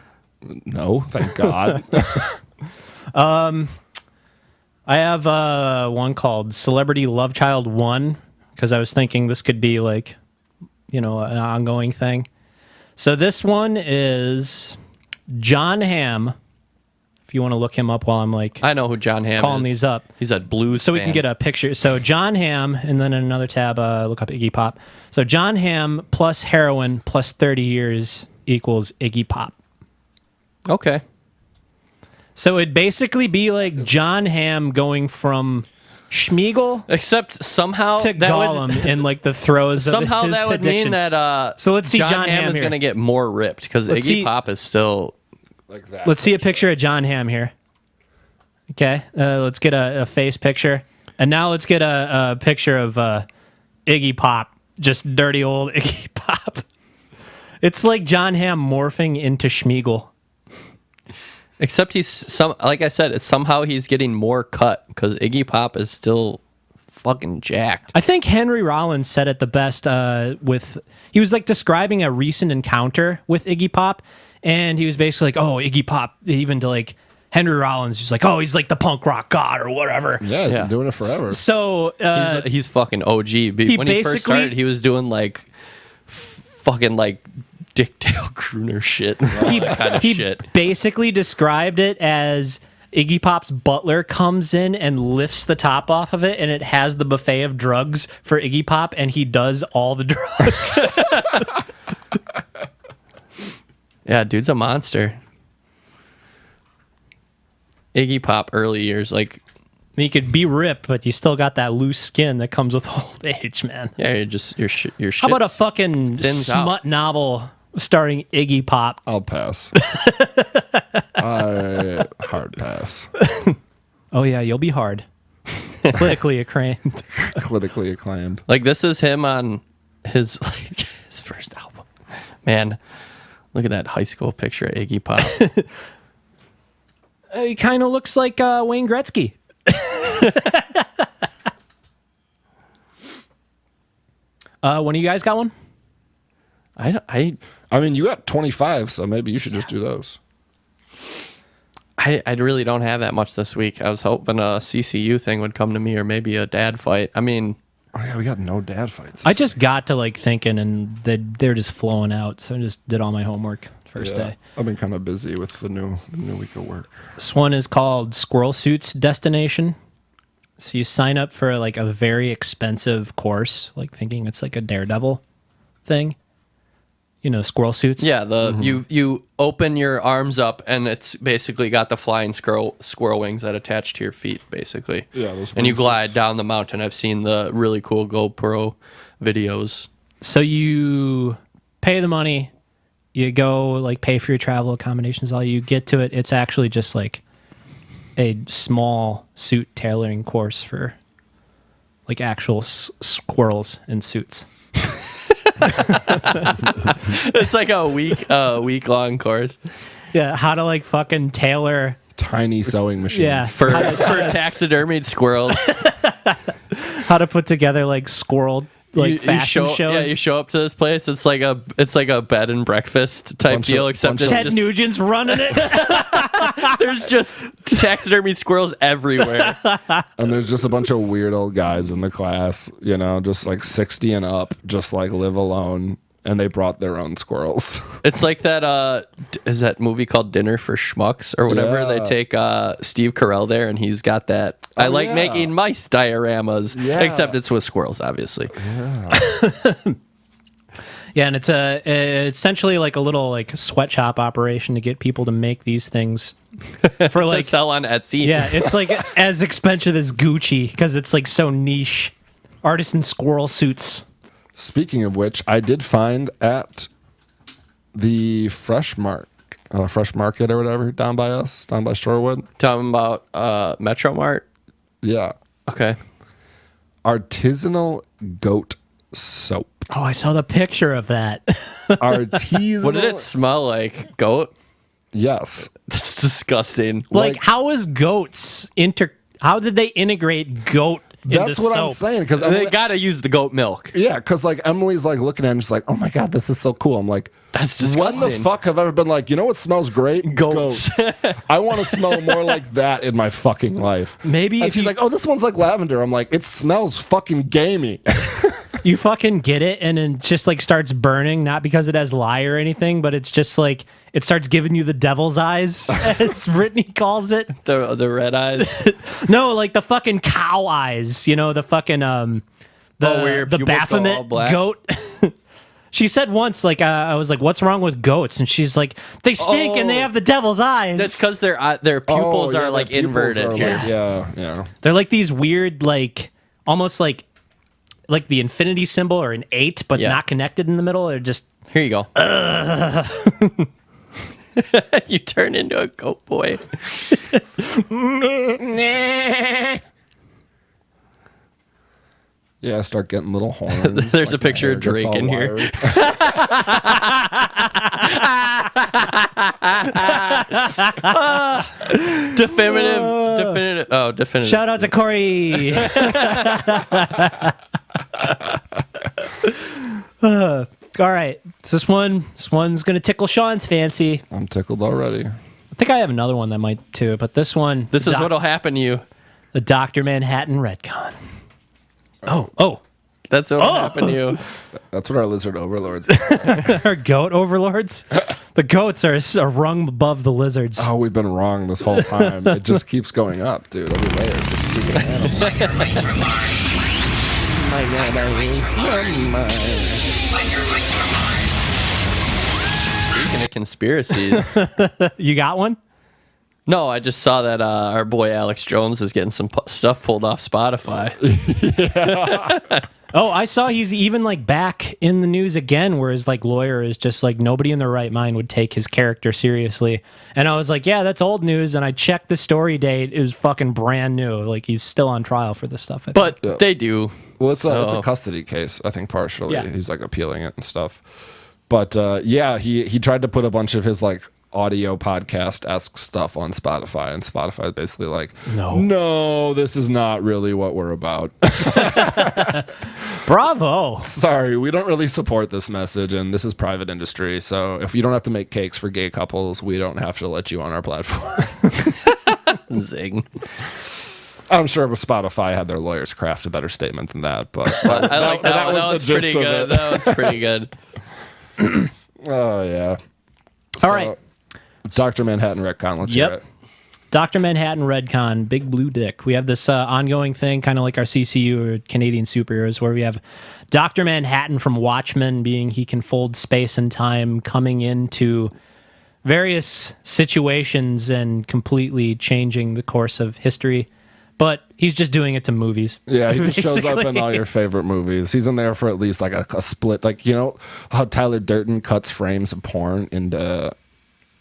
No, thank God. I have one called Celebrity Love Child 1 because I was thinking this could be like, an ongoing thing. So this one is John Hamm. If you want to look him up while I'm like I know who John Hamm calling is. these up. He's a blues So we fan. can get a picture. So John Hamm, and then in another tab, look up Iggy Pop. So John Hamm plus heroin plus 30 years equals Iggy Pop. Okay. So it'd basically be like John Hamm going from Schmeagol Except somehow to that Gollum would, in like the throes of somehow his that would addiction. mean that So let's see John John Hamm Hamm is here. going to get more ripped because Let's Iggy see- Pop is still Like that. Let's see a picture of John Hamm here. Okay, let's get a face picture. And now let's get a picture of Iggy Pop. Just dirty old Iggy Pop. It's like John Hamm morphing into Schmeagol. except like I said, it's somehow he's getting more cut because Iggy Pop is still fucking jacked. I think Henry Rollins said it the best he was like describing a recent encounter with Iggy Pop, and he was basically like, oh, Iggy Pop, even to like Henry Rollins, he's like, oh, he's like the punk rock god or whatever. Yeah, he's Yeah. been doing it forever. So He's fucking OG. When he first started, he was doing like fucking like Dick Dale crooner shit. he, kind of he shit. basically described it as Iggy Pop's butler comes in and lifts the top off of it, and it has the buffet of drugs for Iggy Pop, and he does all the drugs. Yeah, dude's a monster. Iggy Pop early years, like You could be ripped, but you still got that loose skin that comes with old age, man. yeah, your shit. How about a fucking thins smut out. novel starring Iggy Pop? I'll pass. Hard pass. Oh yeah, you'll be hard. Politically acclaimed. Politically acclaimed. Like this is him on his his first album. Man, look at that high school picture of Iggy Pop. He kind of looks like Wayne Gretzky. One of you guys got one? I mean, you got 25, so maybe you should just do those. I really don't have that much this week. I was hoping a CCU thing would come to me, or maybe a dad fight. I mean, oh yeah, we got no dad fights. I just got to like thinking, and they're just flowing out. So I just did all my homework first day. I've been kind of busy with the new week of work. This one is called Squirrel Suits Destination. So you sign up for like a very expensive course, like thinking it's like a Daredevil thing. You know, squirrel suits. yeah, you open your arms up, and it's basically got the flying squirrel wings that attach to your feet, basically. Yeah, those and you wingsuits. glide down the mountain. I've seen the really cool GoPro videos. So you pay the money, you go like pay for your travel accommodations. All you get to it, it's actually just like a small suit tailoring course for like actual squirrels in suits. It's like a week long course Yeah, how to like fucking tailor. Tiny sewing machines. Yeah, for taxidermied squirrels. how to put together like squirrel like fashion shows. Yeah, you show up to this place. It's like a bed and breakfast type deal, except it's Ted just Nugent's running it. there's just taxidermied squirrels everywhere. And there's just a bunch of weird old guys in the class, you know, just like 60 and up, just like live alone. And they brought their own squirrels. It's like that. Is that movie called Dinner for Schmucks or whatever? Yeah. They take Steve Carell there, and he's got that. I like yeah. making mice dioramas, Yeah. except it's with squirrels, obviously. Yeah, and it's essentially like a little like sweatshop operation to get people to make these things for Like like sell on Etsy. yeah, it's like as expensive as Gucci because it's like so niche. Artisan squirrel suits. Speaking of which, I did find at the Fresh Market or whatever down by us, down by Shorewood. Talking about Metro Mart. Yeah. Okay. Artisanal goat soap. Oh, I saw the picture of that. Artisanal. What did it smell like? Goat? Yes. That's disgusting. Like how is goats how did they integrate goat That's into what soap? I'm saying. Because They gotta use the goat milk. yeah, because like Emily's like looking at it and she's like, oh my God, this is so cool. I'm like, That's disgusting. when the fuck have I ever been like, you know what smells great? Goats. I want to smell more like that in my fucking life. Maybe And if she's you, like, oh, this one's like lavender. I'm like, it smells fucking gamey. you fucking get it and then just like starts burning, not because it has lye or anything, but it's just like it starts giving you the devil's eyes, as Brittany calls it. The red eyes. No, like the fucking cow eyes, you know, the fucking where your the pupils go all Baphomet black? goat. She said once, like I was like, "What's wrong with goats?" And she's like, "They stink and they have the devil's eyes." That's because their pupils are like inverted. Yeah. They're like these weird, like almost like the infinity symbol or an 8, but Yeah. not connected in the middle. They're just Here you go. You turn into a goat boy. Yeah, I start getting little horns. There's a like my picture hair of gets Drake all in here. wiry. Definitive. Oh, definitive. shout out to Corey. All right, so this one's gonna tickle Sean's fancy. I'm tickled already. I think I have another one that might too, but this one, This is what'll happen to you. the Dr. Manhattan Redcon. Oh, That's what'll happen to you. That's what our lizard overlords do. our goat overlords. The goats are rung above the lizards. Oh, we've been wrong this whole time. It just keeps going up, dude. Every layer is a stupid animal. Speaking of conspiracies, You got one? No, I just saw that our boy Alex Jones is getting some stuff pulled off Spotify. Oh, I saw he's even like back in the news again, where his like lawyer is just like nobody in their right mind would take his character seriously. And I was like, yeah, that's old news. And I checked the story date; it was fucking brand new. Like he's still on trial for this stuff. I think. But they do. Well, it's a custody case, I think, partially. Yeah. He's like appealing it and stuff. But yeah, he tried to put a bunch of his like audio podcast-esque stuff on Spotify, and Spotify is basically like, no, this is not really what we're about. Bravo. Sorry, we don't really support this message, and this is private industry, so if you don't have to make cakes for gay couples, we don't have to let you on our platform. Zing. I'm sure Spotify had their lawyers craft a better statement than that, but I like that one. was That the one's gist pretty of good. it. That one's pretty good. Oh, yeah. All right. Dr. Manhattan retcon, let's hear it. Dr. Manhattan Redcon, Big Blue Dick. We have this ongoing thing, kind of like our CCU or Canadian superheroes, where we have Dr. Manhattan from Watchmen, being he can fold space and time, coming into various situations and completely changing the course of history. But he's just doing it to movies. Yeah, he just shows up in basically. all your favorite movies. He's in there for at least like a split. Like, you know how Tyler Durden cuts frames of porn into...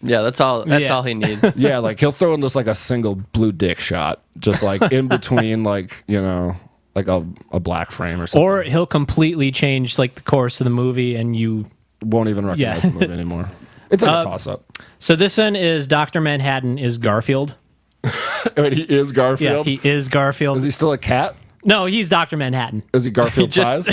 Yeah, that's all. That's Yeah. all he needs. Yeah, like he'll throw in just like a single blue dick shot, just like in between, like, you know, like a black frame or something. Or he'll completely change like the course of the movie, and you. Won't even recognize Yeah. the movie anymore. It's like a toss-up. So this one is Dr. Manhattan is Garfield. Wait, he is Yeah, Garfield? he is Garfield. Is he still a cat? No, he's Dr. Manhattan. Is he Garfield size?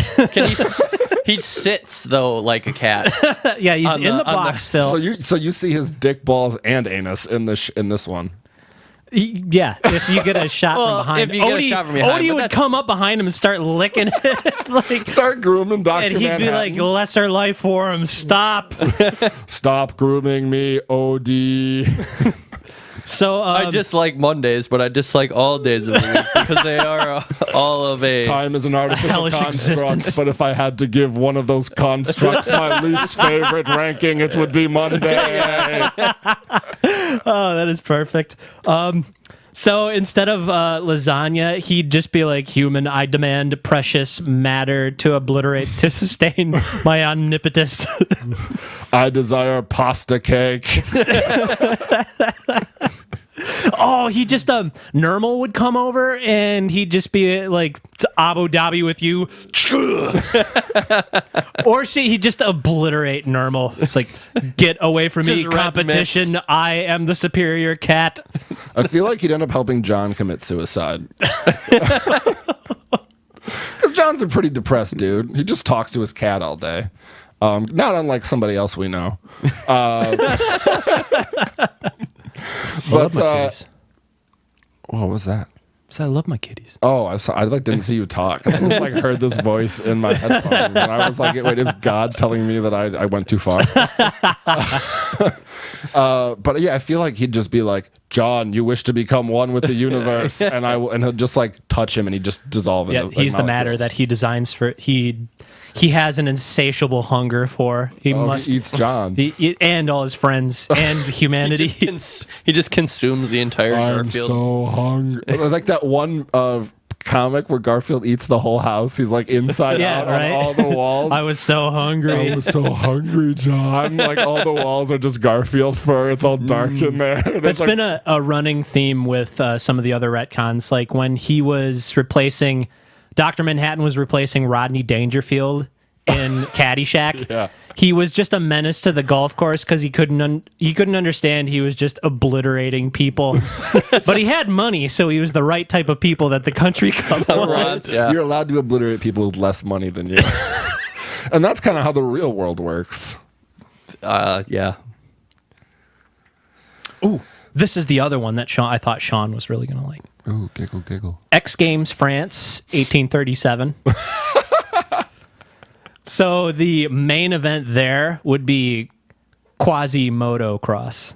He sits though like a cat. Yeah, he's On in the- the on box still. So you see his dick, balls, and anus in this one. Yeah, if you get a shot Well, from behind. if you get a shot from behind, Odie but would that's- come up behind him and start licking it. Like, Start grooming Dr. and he'd be like, Manhattan. lesser life form, stop. Stop grooming me, OD. So I dislike Mondays, but I dislike all days of the week because they are all of a. Time is an artificial hellish construct, existence. but if I had to give one of those constructs my least favorite ranking, it would be Monday. Oh, that is perfect. So instead of lasagna, he'd just be like, human, I demand precious matter to obliterate, to sustain my omnipotence. I desire pasta cake. Oh, he just Nermal would come over and he'd just be like to Abu Dhabi with you, or he'd just obliterate Nermal. It's like, get away from me, Just red competition. mist. I am the superior cat. I feel like he'd end up helping John commit suicide. Because John's a pretty depressed dude. He just talks to his cat all day. Not unlike somebody else we know. But what was that? So I love my kitties. Oh, I like didn't see you talk. I just like heard this voice in my headphones, and I was like, "Wait, is God telling me that I went too far?" But yeah, I feel like he'd just be like, "John, you wish to become one with the universe," and he'll just like touch him, and he'd just dissolve. Yeah, into, he's like, the matter molecules. that he designs for. He has an insatiable hunger for. He must He eats John. and all his friends and humanity. He just consumes the entire I'm Garfield. so hungry. Like that one comic where Garfield eats the whole house. He's like inside Yeah, out right? on all the walls. I was so hungry. I was so hungry, John. Like all the walls are just Garfield fur. It's all dark in there. That's been a running theme with some of the other retcons. Like when he was replacing, Dr. Manhattan was replacing Rodney Dangerfield in Caddyshack. Yeah. He was just a menace to the golf course because he couldn't understand. He was just obliterating people, but he had money, so he was the right type of people that the country could want. Yeah. You're allowed to obliterate people with less money than you. And that's kind of how the real world works. Yeah. Ooh, this is the other one that I thought Sean was really gonna like. Ooh, giggle, giggle. X Games France, 1837. So the main event there would be Quasimodo Cross.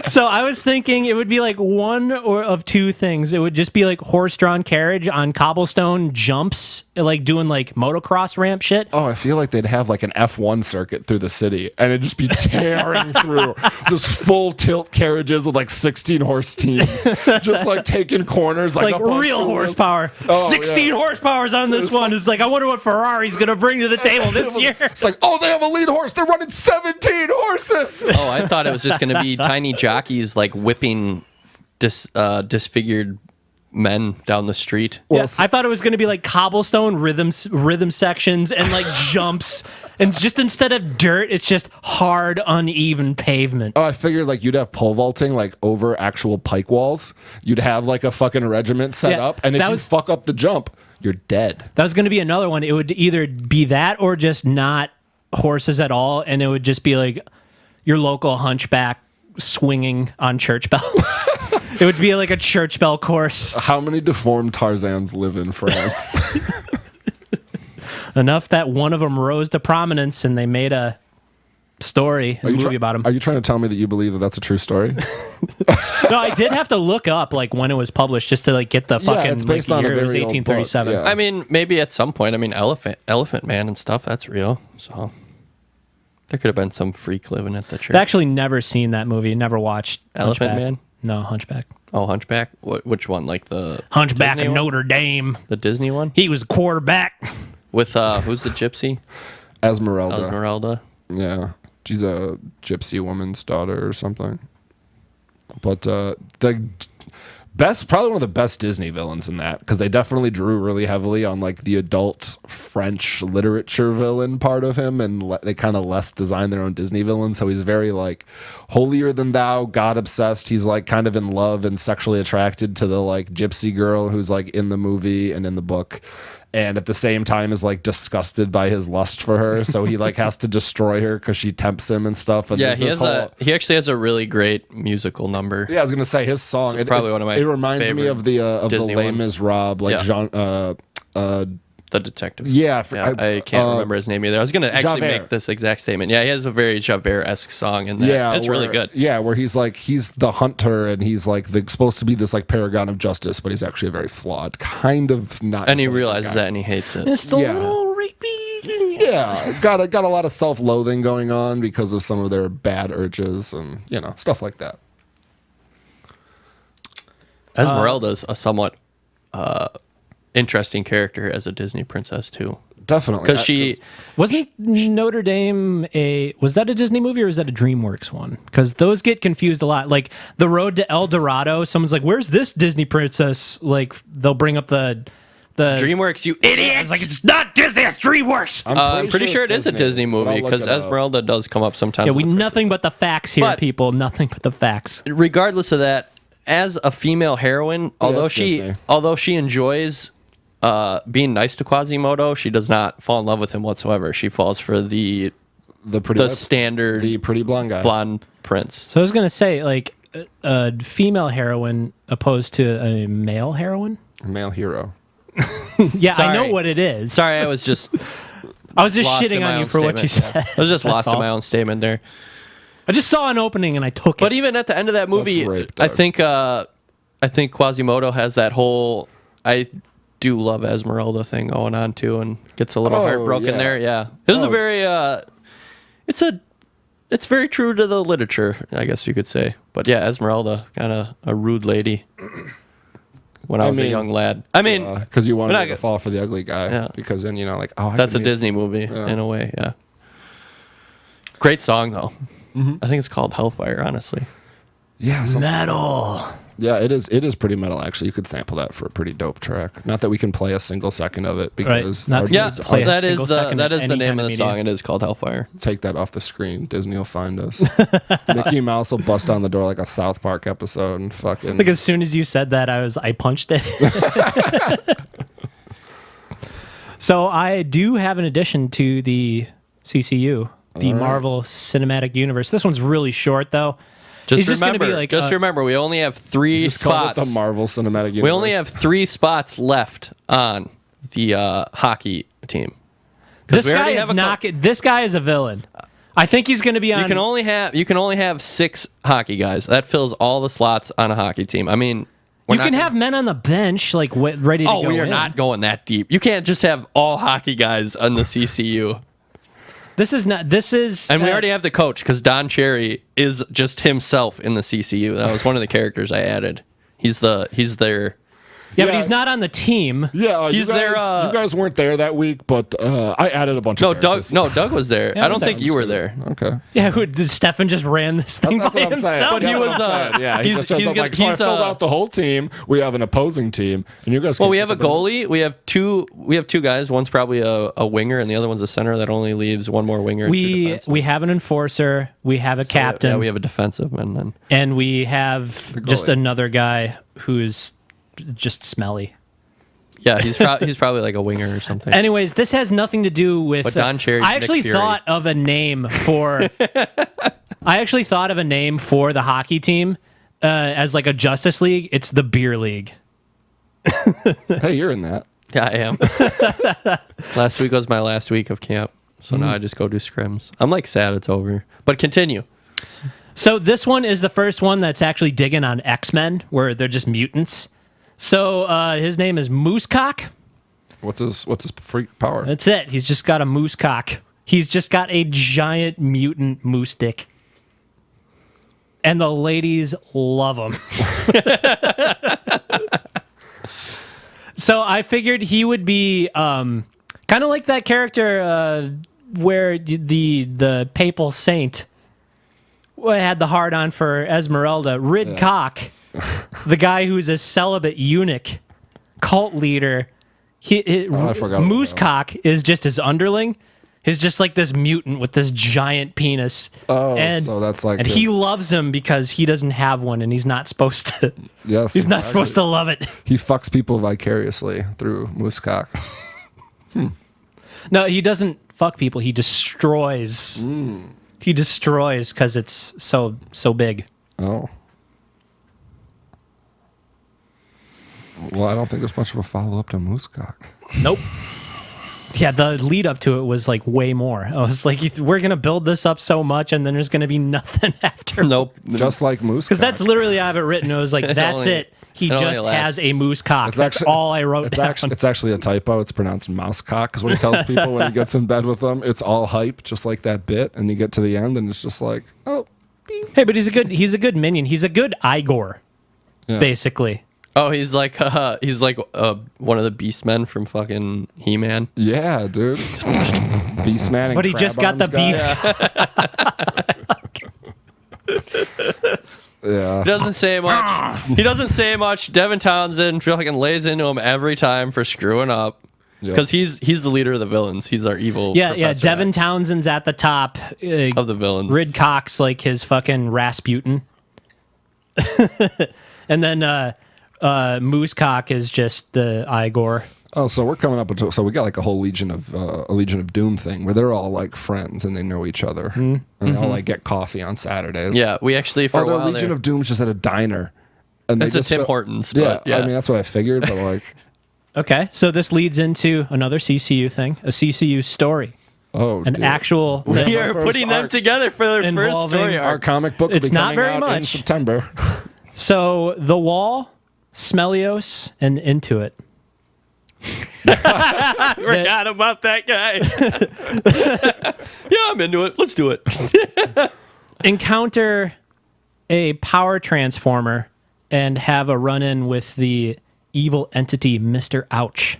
So I was thinking it would be like one or of two things. It would just be like horse-drawn carriage on cobblestone jumps, like doing like motocross ramp shit. Oh, I feel like they'd have like an F1 circuit through the city, and it'd just be tearing through just full tilt carriages with like 16 horse teams, just like taking corners, like Like up on real shoulders. horsepower. Oh, 16 yeah. horsepower's on this one. It's like, I wonder what Ferrari's going to bring to the table this year. It's like, oh, they have a lead horse. They're running 17 horses. Oh, I thought it was just going to be tiny jockeys like whipping disfigured men down the street. Yeah, I thought it was going to be like cobblestone rhythm sections and like jumps. And just instead of dirt, it's just hard, uneven pavement. Oh, I figured like you'd have pole vaulting like over actual pike walls. You'd have like a fucking regiment set Yeah, up, and if that you was- fuck up the jump, you're dead. That was going to be another one. It would either be that or just not horses at all. And it would just be like your local hunchback swinging on church bells. It would be like a church bell course. How many deformed Tarzans live in France? Enough that one of them rose to prominence and they made a story, a movie about him. Are you trying to tell me that you believe that that's a true story? No, I did have to look up like when it was published just to like get the fucking it's based like, on a year. It was very old book, 1837. yeah. I mean, maybe at some point. I mean, Elephant Man and stuff. That's real. So there could have been some freak living at the church. I've actually never seen that movie. Never watched Elephant Hunchback. Man? No, Hunchback. Oh, Hunchback. Which one? Like the Hunchback Disney of one? Notre Dame. The Disney one He was a quarterback. with who's the gypsy? Esmeralda. Esmeralda. Yeah. She's a gypsy woman's daughter or something. But the best, probably one of the best Disney villains in that, because they definitely drew really heavily on like the adult French literature villain part of him, and they kind of less designed their own Disney villain. So he's very like holier than thou, God obsessed. He's like kind of in love and sexually attracted to the like gypsy girl who's like in the movie and in the book. And at the same time is like disgusted by his lust for her, so he like has to destroy her because she tempts him and stuff. And Yeah, there's this he actually has a really great musical number. yeah, I was gonna say his song. It's probably one of my It reminds me favorite of the Disney Les ones. Miserables, like Yeah. Jean. The detective. Yeah, I can't remember his name either. I was going to actually Javert. make this exact statement. Yeah, he has a very Javert-esque song in that. Yeah, it's really where- good. Yeah, where he's the hunter, and he's like supposed to be this like paragon of justice, but he's actually a very flawed, kind of not. And he so good realizes guy. that and he hates it. It's a Yeah. little rapey. Yeah, got a lot of self-loathing going on because of some of their bad urges and stuff like that. Esmeralda's a somewhat interesting character as a Disney princess, too. Definitely, Because she... Wasn't Notre Dame was that a Disney movie or was that a DreamWorks one? Because those get confused a lot. Like The Road to El Dorado, someone's like, "Where's this Disney princess?" Like they'll bring up the DreamWorks, you idiot! It's like it's not Disney, it's DreamWorks. I'm pretty sure it is a Disney but I'll movie look because it up. Esmeralda does come up sometimes. Yeah, in we the princess. nothing but the facts here, But- people. Nothing but the facts. Regardless of that, as a female heroine, although that's Disney. she enjoys being nice to Quasimodo, she does not fall in love with him whatsoever. She falls for the standard the pretty blonde guy. blonde prince. So I was gonna say, like, a female heroine opposed to a male heroine. Male hero. Yeah, I know Sorry. what it is. Sorry, I was just I was just lost in shitting my on you own for what you statement. said. I was just That's lost in all. my own statement there. I just saw an opening and I took But it. even at the end of that movie, rape, I Doug. think Quasimodo has that whole I do love Esmeralda thing going on too, and gets a little heartbroken yeah. there. Yeah, it was a Oh. very it's very true to the literature, I guess you could say. But yeah, Esmeralda, kind of a rude lady. When I was a mean, young lad, I mean, Because you wanted we're not to go- fall for the ugly guy. Yeah. Because then I that's a could be- Disney movie in a way. Yeah, great song though. I think it's called Hellfire. Honestly, Yeah. Metal. Yeah, it is. It is pretty metal. Actually, you could sample that for a pretty dope track. Not that we can play a single second of it because Not our to yeah, just play a that is single the second that of is the any name kind of of the media. song. It is called Hellfire. take that off the screen. Disney will find us. Mickey Mouse will bust on the door like a South Park episode and fucking. Like as soon as you said that, I punched it. So I do have an addition to the CCU, the Marvel Cinematic Universe. This one's really short though. Just It's just gonna remember, be like, remember, we only have three just call it spots. the Marvel Cinematic Universe. We only have 3 spots left on the hockey team. 'Cause This we guy already is have a not. This guy is a villain. I think he's going to be on. You can only have 6 hockey guys. That fills all the slots on a hockey team. I mean, you can have men on the bench, like ready to go. Oh, we are not going that deep. You can't just have all hockey guys on the CCU. This is not. This is. And we already have the coach because Don Cherry is just himself in the CCU. That was one of the characters I added. He's their. Yeah, but he's not on the team. Yeah, He's you guys, there, you guys weren't there that week, but I added a bunch of characters. Doug was there. Yeah, I don't think you were there. Okay. Yeah, Stefan just ran this thing That's by what I'm saying. himself. But he That's what was, I'm saying. Yeah, he he's- just shows he's up gonna- like, so I he's, filled out the whole team. We have an opposing team, and you guys. Well, we have a goalie. We have two guys. One's probably a winger, and the other one's a center. That only leaves one more winger. And 2 defensemen. We have an enforcer. We have a captain. Yeah, we have a defensive man then. And we have just another guy who's just smelly. Yeah, he's probably like a winger or something. Anyways, this has nothing to do with. But Don Cherry's I actually Nick Fieri. thought of a name for. I actually thought of a name for the hockey team as like a Justice League. It's the Beer League. Hey, you're in that. Yeah, I am. Last week was my last week of camp, so now I just go do scrims. I'm like sad it's over, but continue. So this one is the first one that's actually digging on X-Men, where they're just mutants. So his name is Moosecock. What's his freak power? That's it. He's just got a moose cock. He's just got a giant mutant moose dick. And the ladies love him. So I figured he would be kind of like that character where the papal saint had the hard on for Esmeralda, Rid Cock, the guy who's a celibate eunuch, cult leader. I forgot. Moose Cock is just his underling. He's just like this mutant with this giant penis. Oh, so that's like and he loves him because he doesn't have one, and he's not supposed to. Yes, he's not supposed to love it. He fucks people vicariously through Moosecock. No, he doesn't fuck people. He destroys. He destroys because it's so big. Oh. Well, I don't think there's much of a follow up to Moosecock. Nope. Yeah, the lead up to it was like way more. I was like, we're going to build this up so much, and then there's going to be nothing after. Nope. Just like Moosecock. Because that's literally how I have it written. It was like, that's only- it. He it only just lasts- has a moose cock. That's all I wrote down. It's actually a typo. It's pronounced mousecock because what he tells people when he gets in bed with them, it's all hype, just like that bit. And you get to the end, and it's just like, oh, Hey, but he's a good minion. He's a good Igor, yeah. basically. Oh, he's like one of the Beastmen from fucking He-Man. Yeah, dude. Beastman and But he just got the beast. Yeah. He doesn't say much. He doesn't say much. Devin Townsend fucking lays into him every time for screwing up. Because he's the leader of the villains. He's our evil. Yeah. Professor Devin X Townsend's at the top. of the villains. Rid Cock's like his fucking Rasputin. And then Moose Cock is just the Igor. Oh, so we're coming up with, so we got like a whole Legion of Doom thing where they're all like friends and they know each other and they all like get coffee on Saturdays. Yeah, we actually for a the while Legion there, of Doom's just at a diner. And it's a just Tim Hortons. But Yeah, yeah, I mean that's what I figured, but like, Okay, so this leads into another CCU thing, a CCU story, oh, an dude. actual thing. we are first putting them arc together for their first involving story Our arc. comic book will It's be not coming very out in much. September. So The Wall, Smelios, and Intuit. Forgot about that guy. Yeah, I'm into it. Let's do it. Encounter a power transformer and have a run-in with the evil entity Mr. Ouch.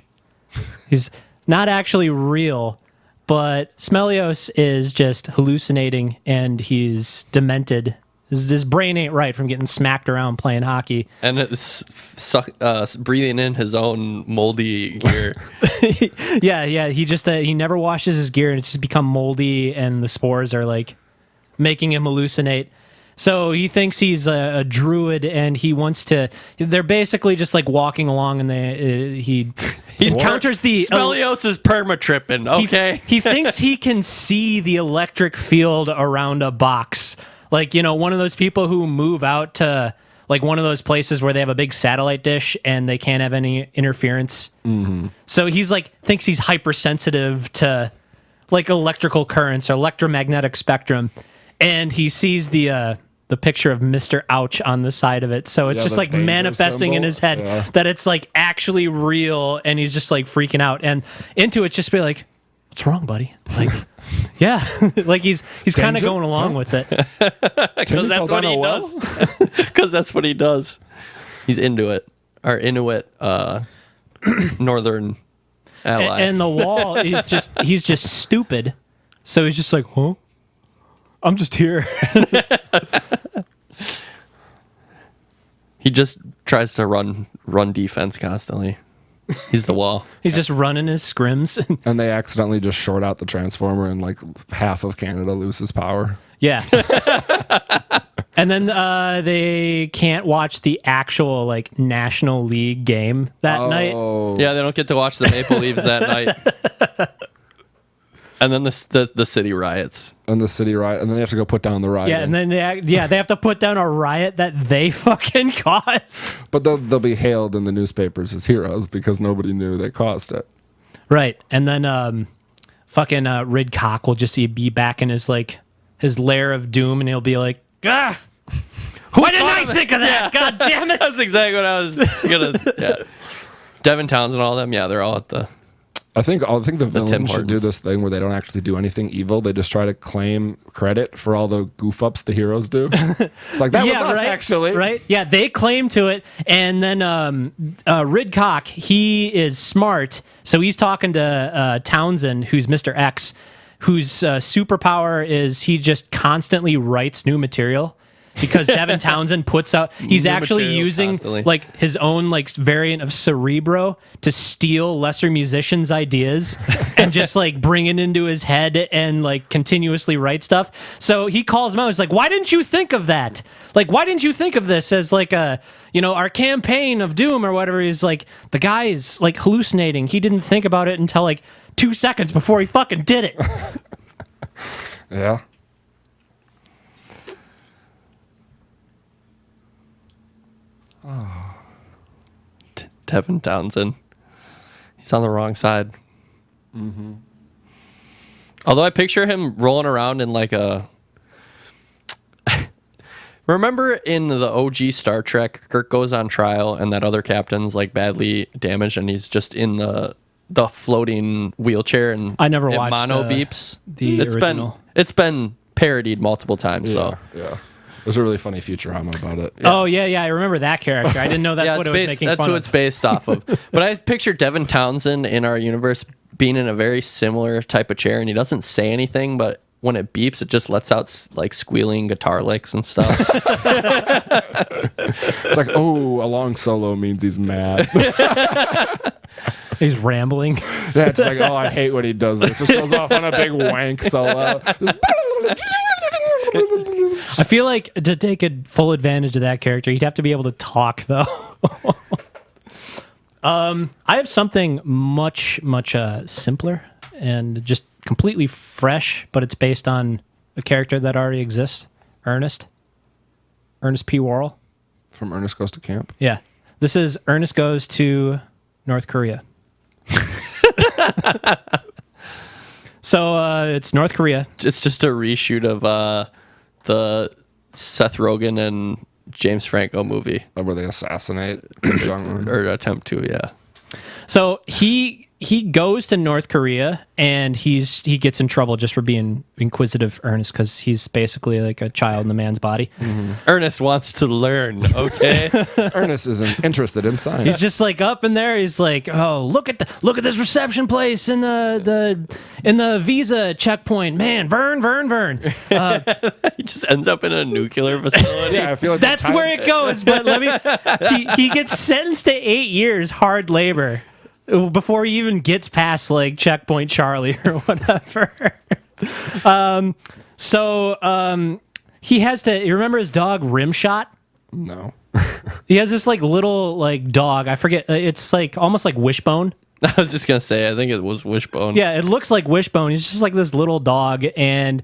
He's not actually real, but Smelios is just hallucinating and he's demented. His brain ain't right from getting smacked around playing hockey. And it's breathing in his own moldy gear. Yeah. He never washes his gear and it's just become moldy and the spores are like making him hallucinate. So he thinks he's a druid and he wants to. They're basically just like walking along and he encounters the. Smelios is perma-tripping, okay? He thinks he can see the electric field around a box. Like, one of those people who move out to like one of those places where they have a big satellite dish and they can't have any interference. Mm-hmm. So he's like, thinks he's hypersensitive to like electrical currents or electromagnetic spectrum, and he sees the picture of Mr. Ouch on the side of it. So it's Yeah, just the like danger manifesting in symbol. his head Yeah. that it's like actually real, and he's just like freaking out. And into it, just be like, "What's wrong, buddy?" Like, yeah, like he's kind of Danger? going along with it. Because that's what he does. Because that's what he does. He's into it. Our Inuit northern ally. And the wall is he's just stupid. So he's just like, "Huh? I'm just here." He just tries to run defense constantly. He's the wall. He's just running his scrims. And they accidentally just short out the transformer, and like half of Canada loses power. Yeah. And then they can't watch the actual like National League game that night. Oh, Yeah, they don't get to watch the Maple Leaves that night. And then the city riots. and the city riot, and then they have to go put down the riot. Yeah, and then they have to put down a riot that they fucking caused. But they'll be hailed in the newspapers as heroes because nobody knew they caused it. Right. And then fucking Rid Cock will just be back in his lair of doom, and he'll be like, "Ah, why didn't I think of that? God damn it!" That's exactly what I was gonna. Yeah. Devin Townsend and all them. Yeah, they're all at the. I think the Tim villains should do Hortons. this thing where they don't actually do anything evil. They just try to claim credit for all the goof ups the heroes do. It's like, that was us, right, actually. Right? Yeah, they claim to it, and then Rid Cock, he is smart, so he's talking to Townsend, who's Mr. X, whose superpower is he just constantly writes new material. Because Devin Townsend puts out, he's New actually material using constantly. like his own like variant of Cerebro to steal lesser musicians' ideas and just like bring it into his head and like continuously write stuff. So he calls him out. He's like, "Why didn't you think of that? Like, why didn't you think of this as like our campaign of doom or whatever?" He's like, "The guy is like hallucinating. He didn't think about it until like 2 seconds before he fucking did it." Yeah. Devin Townsend. He's on the wrong side. Mm-hmm. Although I picture him rolling around in like a. Remember in the OG Star Trek, Kirk goes on trial and that other captain's like badly damaged and he's just in the floating wheelchair and I never it watched, mono beeps. the original. It's been parodied multiple times though. Yeah. There's a really funny Futurama about it. Oh yeah, I remember that character. I didn't know that's what it was making that's fun who of. it's based off of. But I picture Devin Townsend in our universe being in a very similar type of chair, and he doesn't say anything, but when it beeps, it just lets out like squealing guitar licks and stuff. It's like, oh, a long solo means he's mad. He's rambling. Yeah, it's like, oh, I hate when he does this. Just goes off on a big wank solo. I feel like to take a full advantage of that character, you'd have to be able to talk, though. I have something much simpler and just completely fresh, but it's based on a character that already exists. Ernest P. Worrell. From Ernest Goes to Camp. Yeah. This is Ernest Goes to North Korea. So it's North Korea. It's just a reshoot of the Seth Rogen and James Franco movie, Where they assassinate Kim Jong-un. or attempt to. Yeah. So he goes to North Korea and he gets in trouble just for being inquisitive Ernest, because he's basically like a child in a man's body. Ernest wants to learn. Okay. Ernest isn't interested in science. He's just like up in there. He's like, "Oh, look at this reception place in the visa checkpoint. Man, Vern. He just ends up in a nuclear facility. Yeah, I feel like That's where it goes." But he gets sentenced to 8 years hard labor before he even gets past like checkpoint Charlie or whatever. He has to. You remember his dog Rimshot? No. He has this like little like dog. I forget. It's like almost like Wishbone. I was just gonna say, I think it was Wishbone. Yeah, it looks like Wishbone. He's just like this little dog, and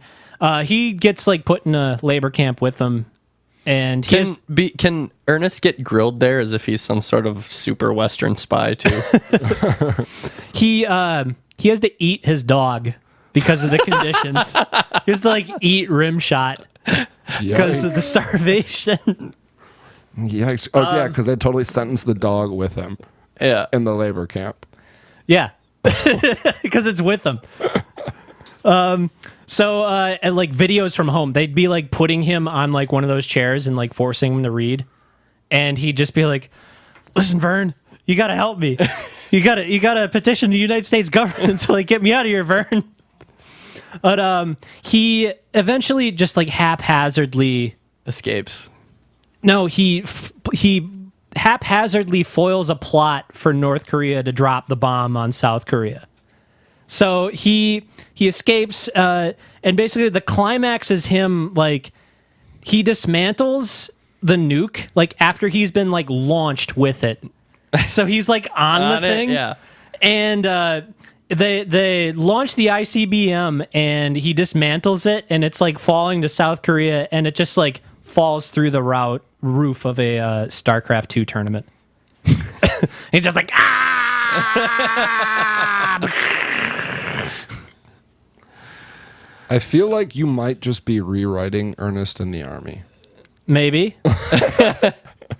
he gets like put in a labor camp with them. And Can Ernest get grilled there as if he's some sort of super Western spy too? he has to eat his dog because of the conditions. He has to like eat rim shot because of the starvation. Yikes. Oh, yeah, because they totally sentenced the dog with him Yeah. in the labor camp. Yeah, because it's with them. So and like videos from home, they'd be like putting him on like one of those chairs and like forcing him to read, and he'd just be like, "Listen, Vern, you gotta help me. You gotta petition the United States government to like get me out of here, Vern." But he eventually just like haphazardly Escapes. no he haphazardly foils a plot for North Korea to drop the bomb on South Korea. So he escapes, and basically the climax is him like he dismantles the nuke like after he's been like launched with it. So he's like on the thing, yeah. and they launch the ICBM and he dismantles it, and it's like falling to South Korea, and it just like falls through the roof of a StarCraft 2 tournament. He's just like I feel like you might just be rewriting Ernest in the Army. maybe.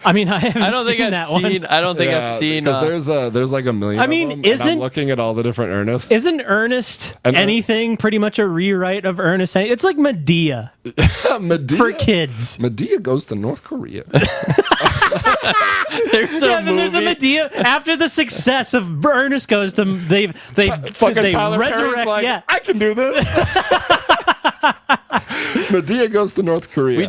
I mean, I haven't I don't think seen I've that seen. one. I don't think I've seen. because there's like a million. I mean, of them, and I'm isn't- looking at all the different Ernests. Isn't Ernest And, anything pretty much a rewrite of Ernest? It's like Medea Medea, for kids. Medea goes to North Korea. there's a Yeah, then there's a movie. Medea after the success of Ernest goes to they Fucking Tyler Perry's resurrect. like, Yeah, I can do this. Medea goes to North Korea.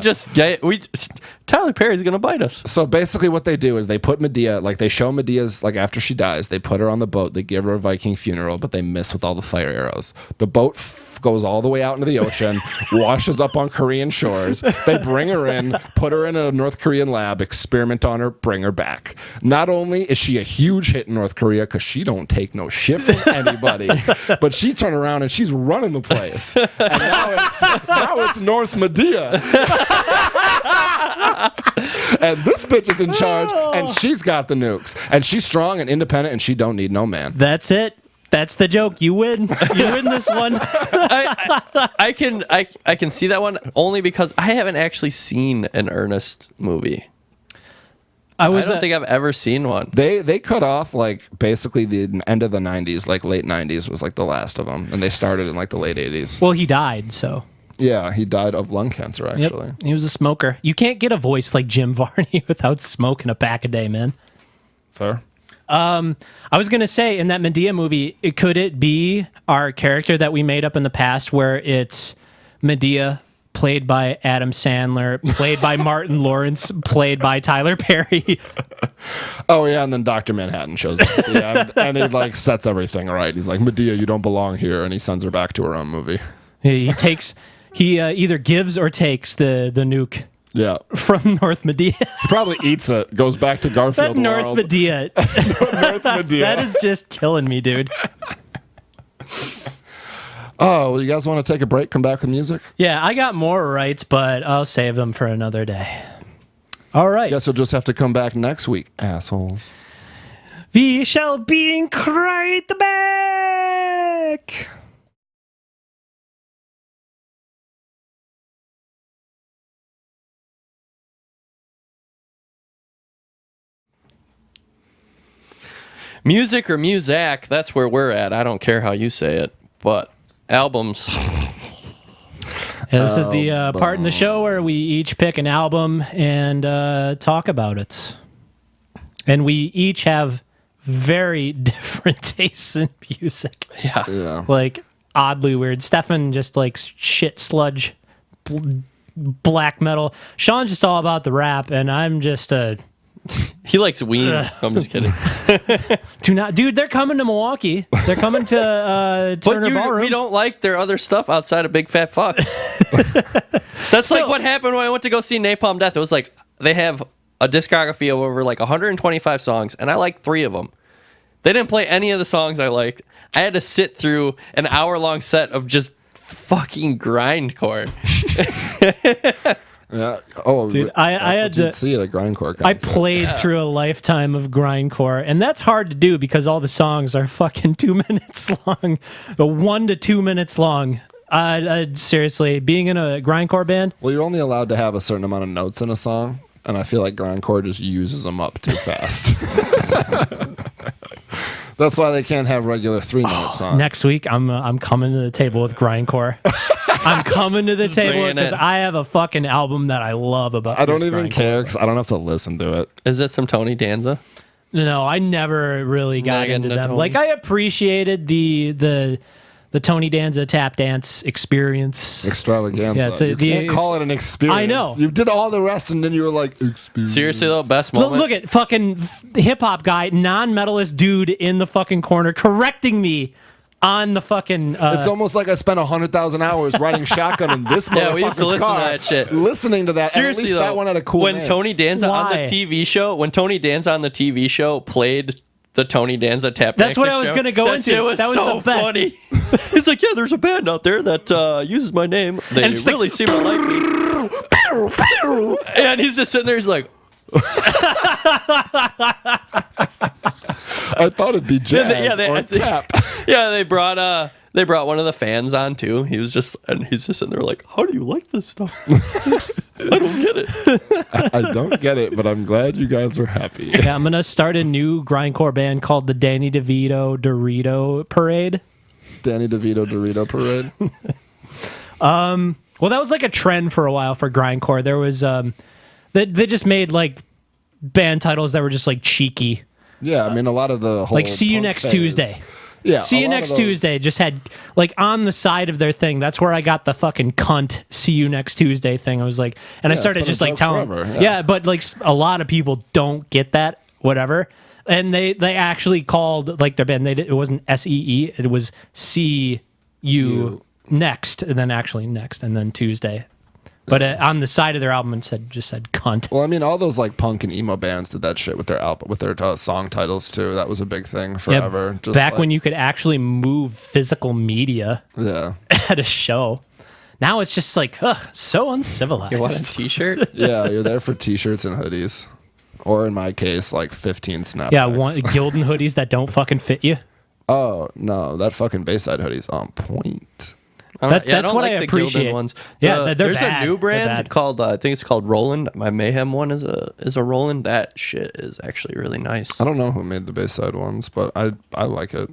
Tyler Perry's gonna bite us. So basically what they do is they put Medea, like they show Medea's, like after she dies, they put her on the boat, they give her a Viking funeral, but they miss with all the fire arrows. The boat goes all the way out into the ocean, washes up on Korean shores. They bring her in, put her in a North Korean lab, experiment on her, bring her back. Not only is she a huge hit in North Korea because she don't take no shit from anybody, but she turned around and she's running the place. And now it's North Medea. And this bitch is in charge, and she's got the nukes, and she's strong and independent, and she don't need no man. that's it. That's the joke. You win. You win this one. I can see that one only because I haven't actually seen an Ernest movie. I don't think I've ever seen one. They cut off like basically the end of the 90s, like late 90s was like the last of them, and they started in like the late 80s. Well, he died, so. Yeah, he died of lung cancer actually. Yep. He was a smoker. You can't get a voice like Jim Varney without smoking a pack a day, man. Fair. I was going to say, in that Medea movie, could it be our character that we made up in the past where it's Medea, played by Adam Sandler, played by Martin Lawrence, played by Tyler Perry? Oh yeah, and then Dr. Manhattan shows up. Yeah, and he like sets everything right. He's like, Medea, you don't belong here, and he sends her back to her own movie. He either gives or takes the nuke Yeah. from North Medea. He probably eats it, goes back to Garfield That North World. Medea. North Medea. That is just killing me, dude. Oh, well, you guys want to take a break, come back with music? Yeah, I got more rights, but I'll save them for another day. All right. Guess you'll just have to come back next week, assholes. We shall be right back. Music or Muzak, that's where we're at. I don't care how you say it, but albums. Yeah, this is the part in the show where we each pick an album and talk about it. And we each have very different tastes in music. Yeah. Yeah. Like, oddly weird. Stefan just likes shit sludge, black metal. Sean's just all about the rap, and I'm just a... He likes Ween. I'm just kidding. Dude, they're coming to Milwaukee. They're coming to Turner Ballroom. We don't like their other stuff outside of Big Fat Fuck. That's like what happened when I went to go see Napalm Death. It was like they have a discography of over like 125 songs, and I like 3 of them. They didn't play any of the songs I liked. I had to sit through an hour-long set of just fucking grindcore. Yeah. Oh, Dude, I had to see it at grindcore. I concert. played through a lifetime of grindcore, and that's hard to do because all the songs are fucking 2 minutes long, the 1 to 2 minutes long. Seriously, being in a grindcore band, Well, you're only allowed to have a certain amount of notes in a song, and I feel like grindcore just uses them up too fast. That's why they can't have regular 3-minute songs. next week I'm coming to the table with grindcore. I'm coming to the table bringing because it. I have a fucking album that I love about. I don't even grindcore. care because I don't have to listen to it. Is it some Tony Danza? No, I never really got Not getting into into them. Tony? Like I appreciated the Tony Danza tap dance experience. Extravaganza. Yeah, it's a- you the can't call it an experience. I know. You did all the rest, and then you were like, experience. Seriously though, best Look, moment. look at fucking hip hop guy, non-metalist dude in the fucking corner correcting me on the fucking. It's almost like I spent 100,000 hours riding shotgun in this motherfucker's Yeah, we used to listen to car, that shit. listening to that. Seriously and at least though, that one had a cool when name. Tony Danza on the Why? TV show, played the Tony Danza tap That's dance what I was show, gonna go that into. Shit was That was so the best. funny. He's like, yeah, there's a band out there that uses my name. They And it's like- really seem to like me. And he's just sitting there. He's like, I thought it'd be jazz or tap. yeah. They brought one of the fans on too. He's just sitting there like, how do you like this stuff? I don't get it. I don't get it, but I'm glad you guys were happy. yeah, I'm gonna start a new grindcore band called the Danny DeVito Dorito Parade. Danny DeVito Dorito Parade. Well, that was like a trend for a while for grindcore. There was they just made like band titles that were just like cheeky. Yeah, I mean, a lot of the whole Like See You punk Next phase- Tuesday. Yeah, See a You lot of Next those- Tuesday just had like on the side of their thing. That's where I got the fucking cunt See You Next Tuesday thing. I was like, and I it's started been a just like joke telling, forever, yeah. yeah, but like a lot of people don't get that, whatever. And they actually called like their band. It wasn't SEE. It was See You Next, and then actually Next, and then Tuesday. But on the side of their album, it just said cunt. Well, I mean, all those like punk and emo bands did that shit with their album, with their song titles too. That was a big thing forever. Just back like, when you could actually move physical media yeah, at a show. Now it's just like, ugh, so uncivilized. You want a T-shirt? yeah, you're there for t-shirts and hoodies, or in my case, like 15 snapbacks. Yeah, Gildan hoodies that don't fucking fit you. Oh no, that fucking Bayside hoodie's on point. That's I don't what like I the appreciate. Gildan ones. Yeah, they're there's bad. a new They're brand bad. called I think it's called Roland. My Mayhem one is a Roland. That shit is actually really nice. I don't know who made the Bayside ones, but I like it.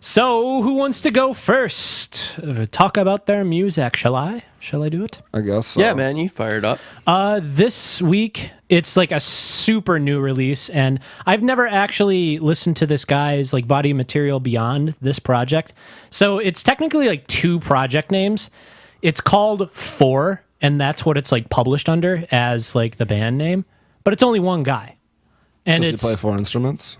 So, who wants to go first? Talk about their music, shall I? Shall I do it? I guess. So. Yeah, man, you fired up. This week, it's like a super new release, and I've never actually listened to this guy's like body of material beyond this project. So it's technically like two project names. It's called Four, and that's what it's like published under as like the band name. But it's only one guy, and Does it's he play 4 instruments?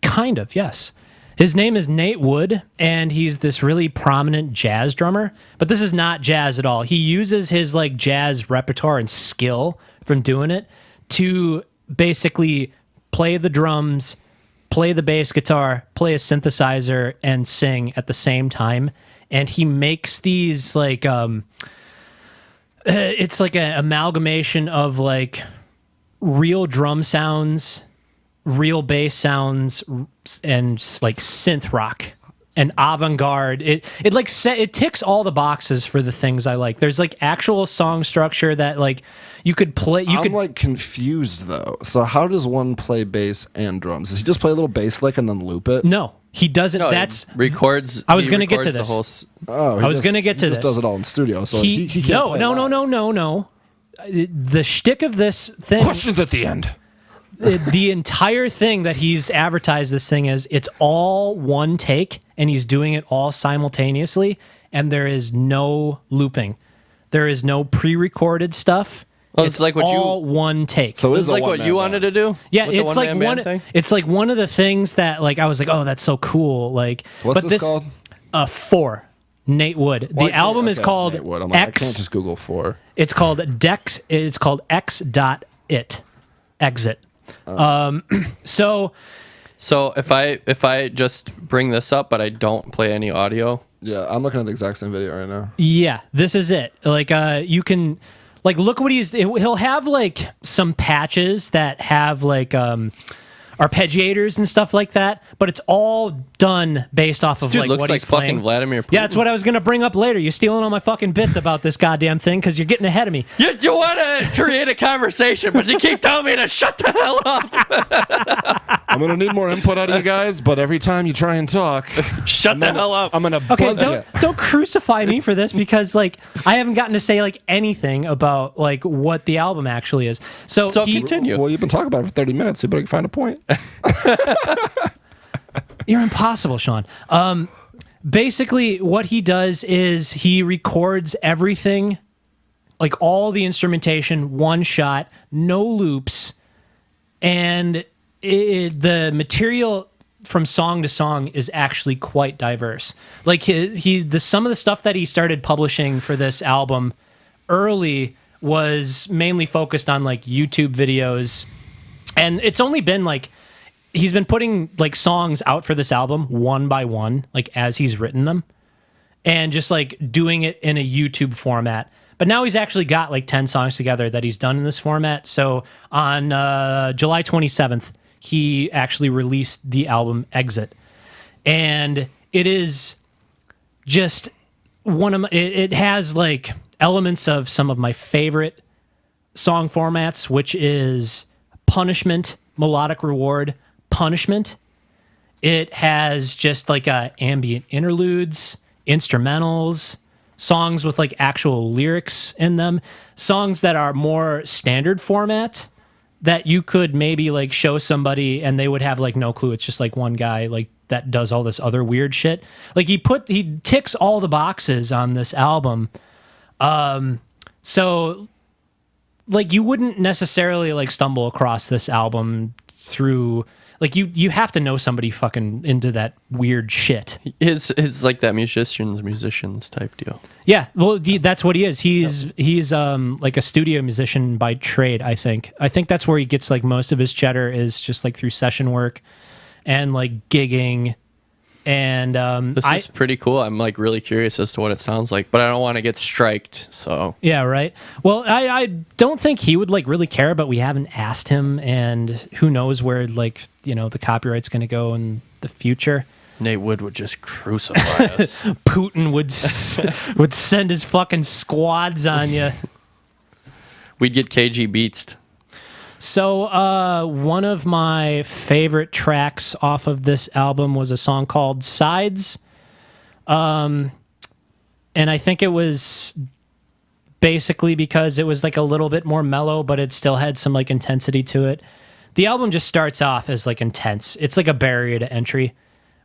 kind of, yes. His name is Nate Wood, and he's this really prominent jazz drummer. But this is not jazz at all. He uses his like jazz repertoire and skill from doing it to basically play the drums, play the bass guitar, play a synthesizer, and sing at the same time. And he makes these like it's like an amalgamation of like real drum sounds, real bass sounds, and like synth rock and avant-garde. It ticks all the boxes for the things I like. There's like actual song structure that like you could play. I'm like confused though. So how does one play bass and drums? Does he just play a little bass lick and then loop it? No, he doesn't. No, That's he records. I was he gonna get to records the this. whole Oh, I was gonna get to he this. just does it all in studio. So he can't no play no live. no no no no. The shtick of this thing. Questions at the end. The entire thing that he's advertised this thing as, it's all one take, and he's doing it all simultaneously, and there is no looping. There is no pre-recorded stuff. Oh, it's like what you- all one take. So It's like what you wanted to do. yeah, with the it's like one-man band thing? it's like one of the things that like I was like, oh, that's so cool. Like, What's but this called? Four. Nate Wood. Why The album is okay, called Nate Wood. I'm like, I X. can't just Google 4. It's called Dex. It's called X.it. Exit. So So if I just bring this up, but I don't play any audio, Yeah, I'm looking at the exact same video right now. Yeah, this is it. Like, you can, like, look what he'll have, like, some patches that have, like, arpeggiators and stuff like that, but it's all done based off of Dude like looks what like he's playing. fucking Vladimir Putin. Yeah, that's what I was gonna bring up later. You're stealing all my fucking bits about this goddamn thing because you're getting ahead of me. You want to create a conversation, but you keep telling me to shut the hell up. I'm gonna need more input out of you guys, but every time you try and talk, Shut the hell up. I'm gonna Okay, buzz you. don't crucify me for this because like I haven't gotten to say like anything about like what the album actually is. So continue. Well, you've been talking about it for 30 minutes, so you better find a point. You're impossible, Sean. Basically, what he does is he records everything, like all the instrumentation, one shot, no loops, and the material from song to song is actually quite diverse. Like some of the stuff that he started publishing for this album early was mainly focused on like YouTube videos, and it's only been like. He's been putting like songs out for this album one by one, like as he's written them, and just like doing it in a YouTube format. But now he's actually got like 10 songs together that he's done in this format. So on July 27th, he actually released the album Exit. And it is just it has like elements of some of my favorite song formats, which is punishment, melodic reward, punishment. It has just like ambient interludes, instrumentals, songs with like actual lyrics in them, songs that are more standard format that you could maybe like show somebody and they would have like no clue. It's just like one guy like that does all this other weird shit. Like he ticks all the boxes on this album. So like you wouldn't necessarily like stumble across this album through like you have to know somebody fucking into that weird shit. It's like that musicians type deal. Yeah, well, that's what he is. He's like a studio musician by trade. I think that's where he gets like most of his cheddar is just like through session work and like gigging. And this is pretty cool. I'm like really curious as to what it sounds like, but I don't want to get striked. So yeah, right. Well, I don't think he would like really care, but we haven't asked him, and who knows where like the copyright's going to go in the future. Nate Wood would just crucify us. Putin would send his fucking squads on you. We'd get KG beatsed. So one of my favorite tracks off of this album was a song called Sides. And I think it was basically because it was like a little bit more mellow, but it still had some like intensity to it. The album just starts off as like intense. It's like a barrier to entry.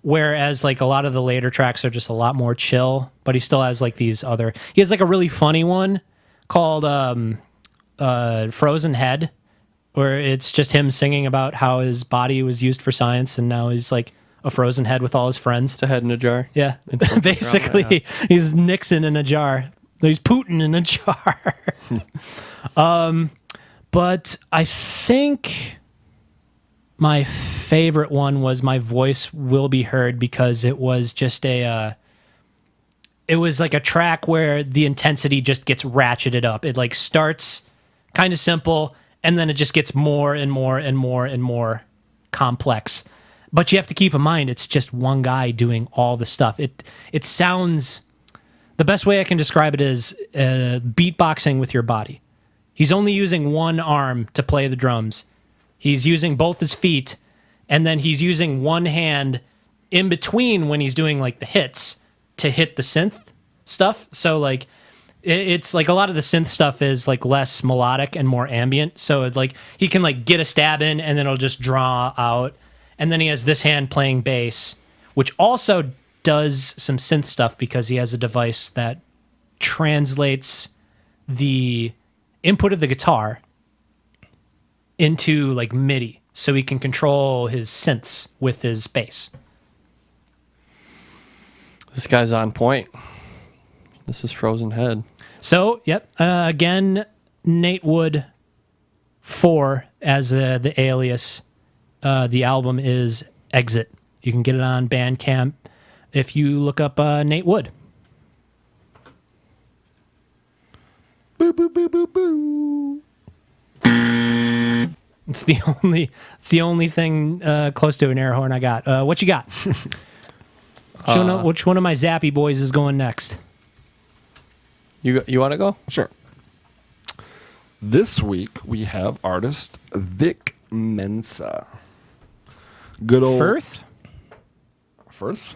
Whereas like a lot of the later tracks are just a lot more chill, but he still has like he has like a really funny one called Frozen Head, where it's just him singing about how his body was used for science and now he's like a frozen head with all his friends. It's a head in a jar. Yeah. Basically, he's Nixon in a jar. He's Putin in a jar. But I think my favorite one was My Voice Will Be Heard, because it was just it was like a track where the intensity just gets ratcheted up. It like starts kind of simple, and then it just gets more and more and more and more complex. But you have to keep in mind, it's just one guy doing all the stuff. It sounds... The best way I can describe it is beatboxing with your body. He's only using one arm to play the drums. He's using both his feet, and then he's using one hand in between when he's doing like the hits to hit the synth stuff. So like... It's like a lot of the synth stuff is like less melodic and more ambient. So it's like he can like get a stab in and then it'll just draw out. And then he has this hand playing bass, which also does some synth stuff because he has a device that translates the input of the guitar into like MIDI. So he can control his synths with his bass. This guy's on point. This is Frozen Head. So, yep. Again, Nate Wood 4 as the alias. The album is Exit. You can get it on Bandcamp. if you look up Nate Wood. Boo, boo, boo, boo, boo. It's the only thing close to an air horn I got. What you got? Which one of my Zappy boys is going next? You want to go? Sure. This week we have artist Vic Mensa. Good old Firth? Firth?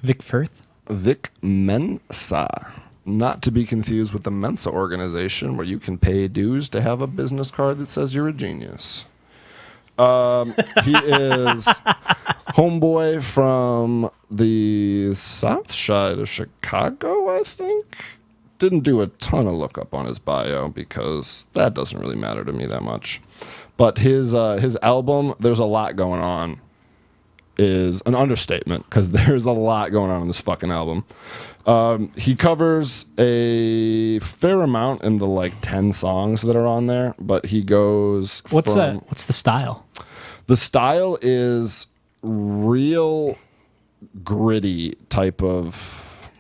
Vic Firth? Vic Mensa. Not to be confused with the Mensa organization where you can pay dues to have a business card that says you're a genius. He is homeboy from the south side of Chicago, I think. Didn't do a ton of lookup on his bio because that doesn't really matter to me that much. But his album, There's a Lot Going On, is an understatement because there's a lot going on in this fucking album. He covers a fair amount in the like 10 songs that are on there, but he goes What's the style? The style is real gritty type of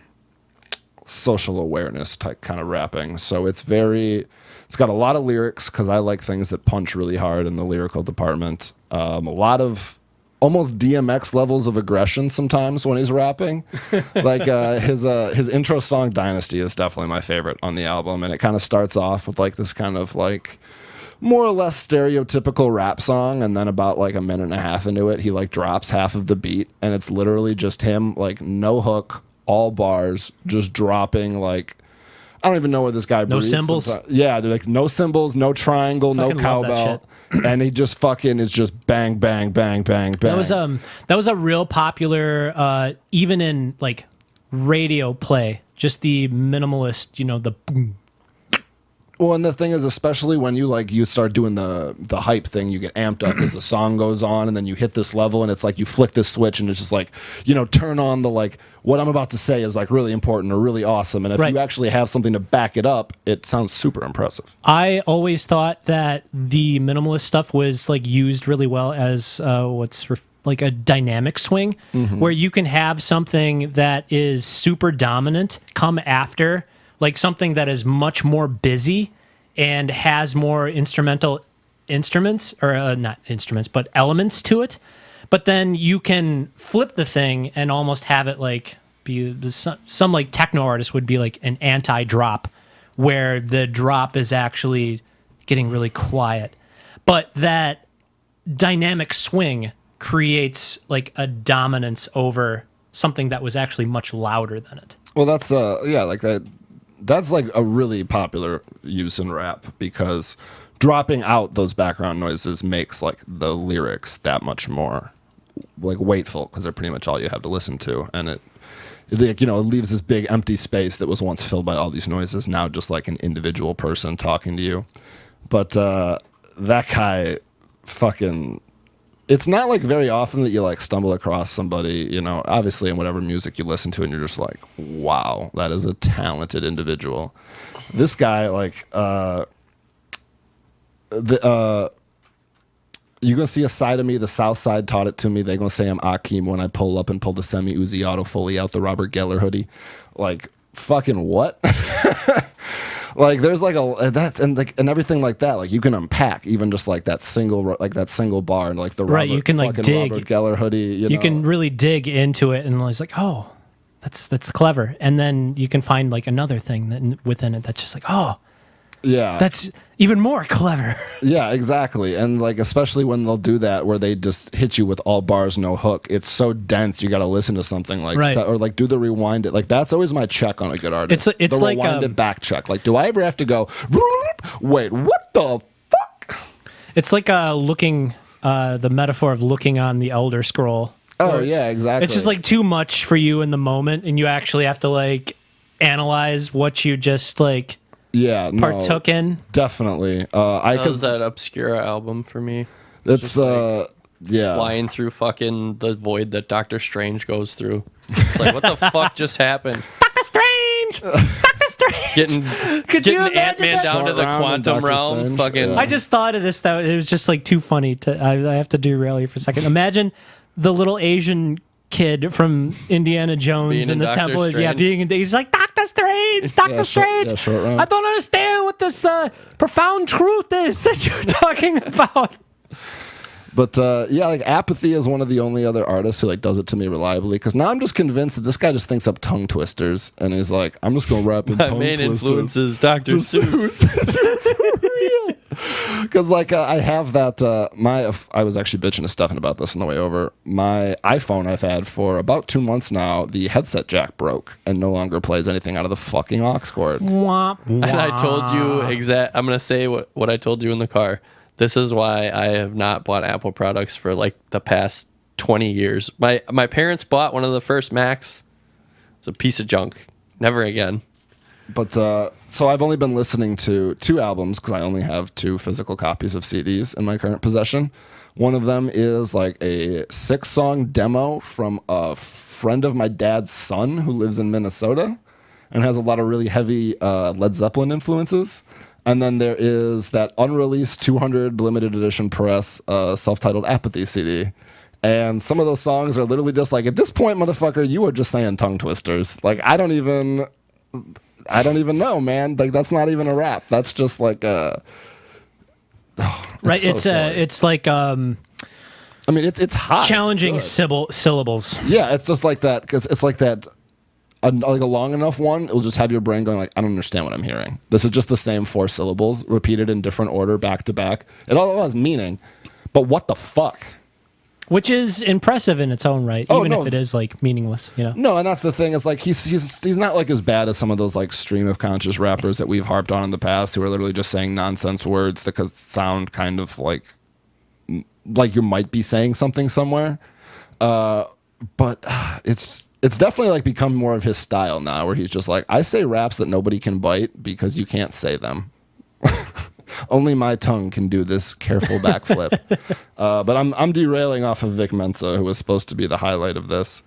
social awareness type kind of rapping. So it's got a lot of lyrics because I like things that punch really hard in the lyrical department. A lot of almost DMX levels of aggression sometimes when he's rapping. Like his intro song Dynasty is definitely my favorite on the album, and it kind of starts off with like this kind of like more or less stereotypical rap song, and then about like a minute and a half into it he like drops half of the beat and it's literally just him, like no hook, all bars, just dropping like I don't even know where this guy breathes. No cymbals? Sometimes. Yeah, like no cymbals, no triangle, no cowbell. And he just fucking is just bang, bang, bang, bang, bang. That was a real popular, even in like radio play. Just the minimalist, the boom. Well, and the thing is, especially when you start doing the hype thing, you get amped up as the song goes on, and then you hit this level, and it's like you flick this switch, and it's just like, turn on the like, what I'm about to say is like really important or really awesome, and if you actually have something to back it up, it sounds super impressive. I always thought that the minimalist stuff was like used really well as like a dynamic swing, where you can have something that is super dominant come after like something that is much more busy and has more instrumental instruments, or not instruments, but elements to it. But then you can flip the thing and almost have it like be some like techno artist would be like an anti-drop, where the drop is actually getting really quiet. But that dynamic swing creates like a dominance over something that was actually much louder than it. Well, that's like that. That's like a really popular use in rap because dropping out those background noises makes like the lyrics that much more like weightful because they're pretty much all you have to listen to, and it leaves this big empty space that was once filled by all these noises, now just like an individual person talking to you. But that guy fucking, it's not like very often that you like stumble across somebody, obviously in whatever music you listen to, and you're just like, wow, that is a talented individual. This guy, like, you're gonna see a side of me. The South Side taught it to me. They're gonna say I'm Akeem when I pull up and pull the semi-Uzi auto fully out the Robert Geller hoodie. Like, fucking what? Like there's like and everything like that. Like you can unpack even just like that single bar and like the right. You can like dig Robert Geller hoodie. You can really dig into it and it's like, oh, that's clever. And then you can find like another thing within it that's just like, oh, yeah, that's even more clever. Yeah, exactly. And like especially when they'll do that where they just hit you with all bars, no hook. It's so dense you got to listen to something like or like do the rewind it. Like that's always my check on a good artist. It's the like rewind it back check. Like do I ever have to go wait, what the fuck? It's like looking the metaphor of looking on the Elder Scroll. Oh yeah, exactly. It's just like too much for you in the moment and you actually have to like analyze what you just like partook in. Definitely. That was that Obscura album for me. That's flying through fucking the void that Doctor Strange goes through. It's like, what the fuck just happened? Doctor Strange! Doctor Strange! Getting Ant-Man down to the quantum realm. Fucking. I just thought of this though. It was just like too funny to. I have to derail you for a second. Imagine the little Asian kid from Indiana Jones Being in in the Doctor Temple. Yeah, Strange. being in, he's like, Doctor Strange, Doctor Strange. short round. I don't understand what this profound truth is that you're talking about. But yeah, like Apathy is one of the only other artists who like does it to me reliably. Because now I'm just convinced that this guy just thinks up tongue twisters, and he's like, I'm just gonna rap in My tongue main twisters. influence is Dr. Seuss. Because like I have that I was actually bitching to Stefan about this on the way over. My iPhone I've had for about 2 months now. The headset jack broke and no longer plays anything out of the fucking aux cord. Womp, And I told you womp. I'm going to say what I told you in the car. This is why I have not bought Apple products for like the past 20 years. My parents bought one of the first Macs. It's a piece of junk. Never again. But so I've only been listening to 2 albums because I only have 2 physical copies of CDs in my current possession. One of them is like a 6-song demo from a friend of my dad's son who lives in Minnesota and has a lot of really heavy Led Zeppelin influences. And then there is that unreleased 200 limited edition press self-titled Apathy CD. And some of those songs are literally just like, at this point, motherfucker, you are just saying tongue twisters. Like, I don't even know, man. Like, that's not even a rap. That's just like a... Right, so silly. it's like I mean, it's hot. challenging It's good. syllables. Yeah, it's just like that, because it's like that, like a long enough one, it'll just have your brain going like, I don't understand what I'm hearing. This is just the same 4 syllables, repeated in different order, back to back. It all has meaning, but what the fuck? Which is impressive in its own right, Oh, even no. if it is like meaningless, you know. No, and that's the thing. It's like he's not like as bad as some of those like stream of conscious rappers that we've harped on in the past, who are literally just saying nonsense words that sound kind of like you might be saying something somewhere. But it's definitely like become more of his style now, where he's just like, I say raps that nobody can bite because you can't say them. Only my tongue can do this careful backflip. But I'm derailing off of Vic Mensa, who was supposed to be the highlight of this.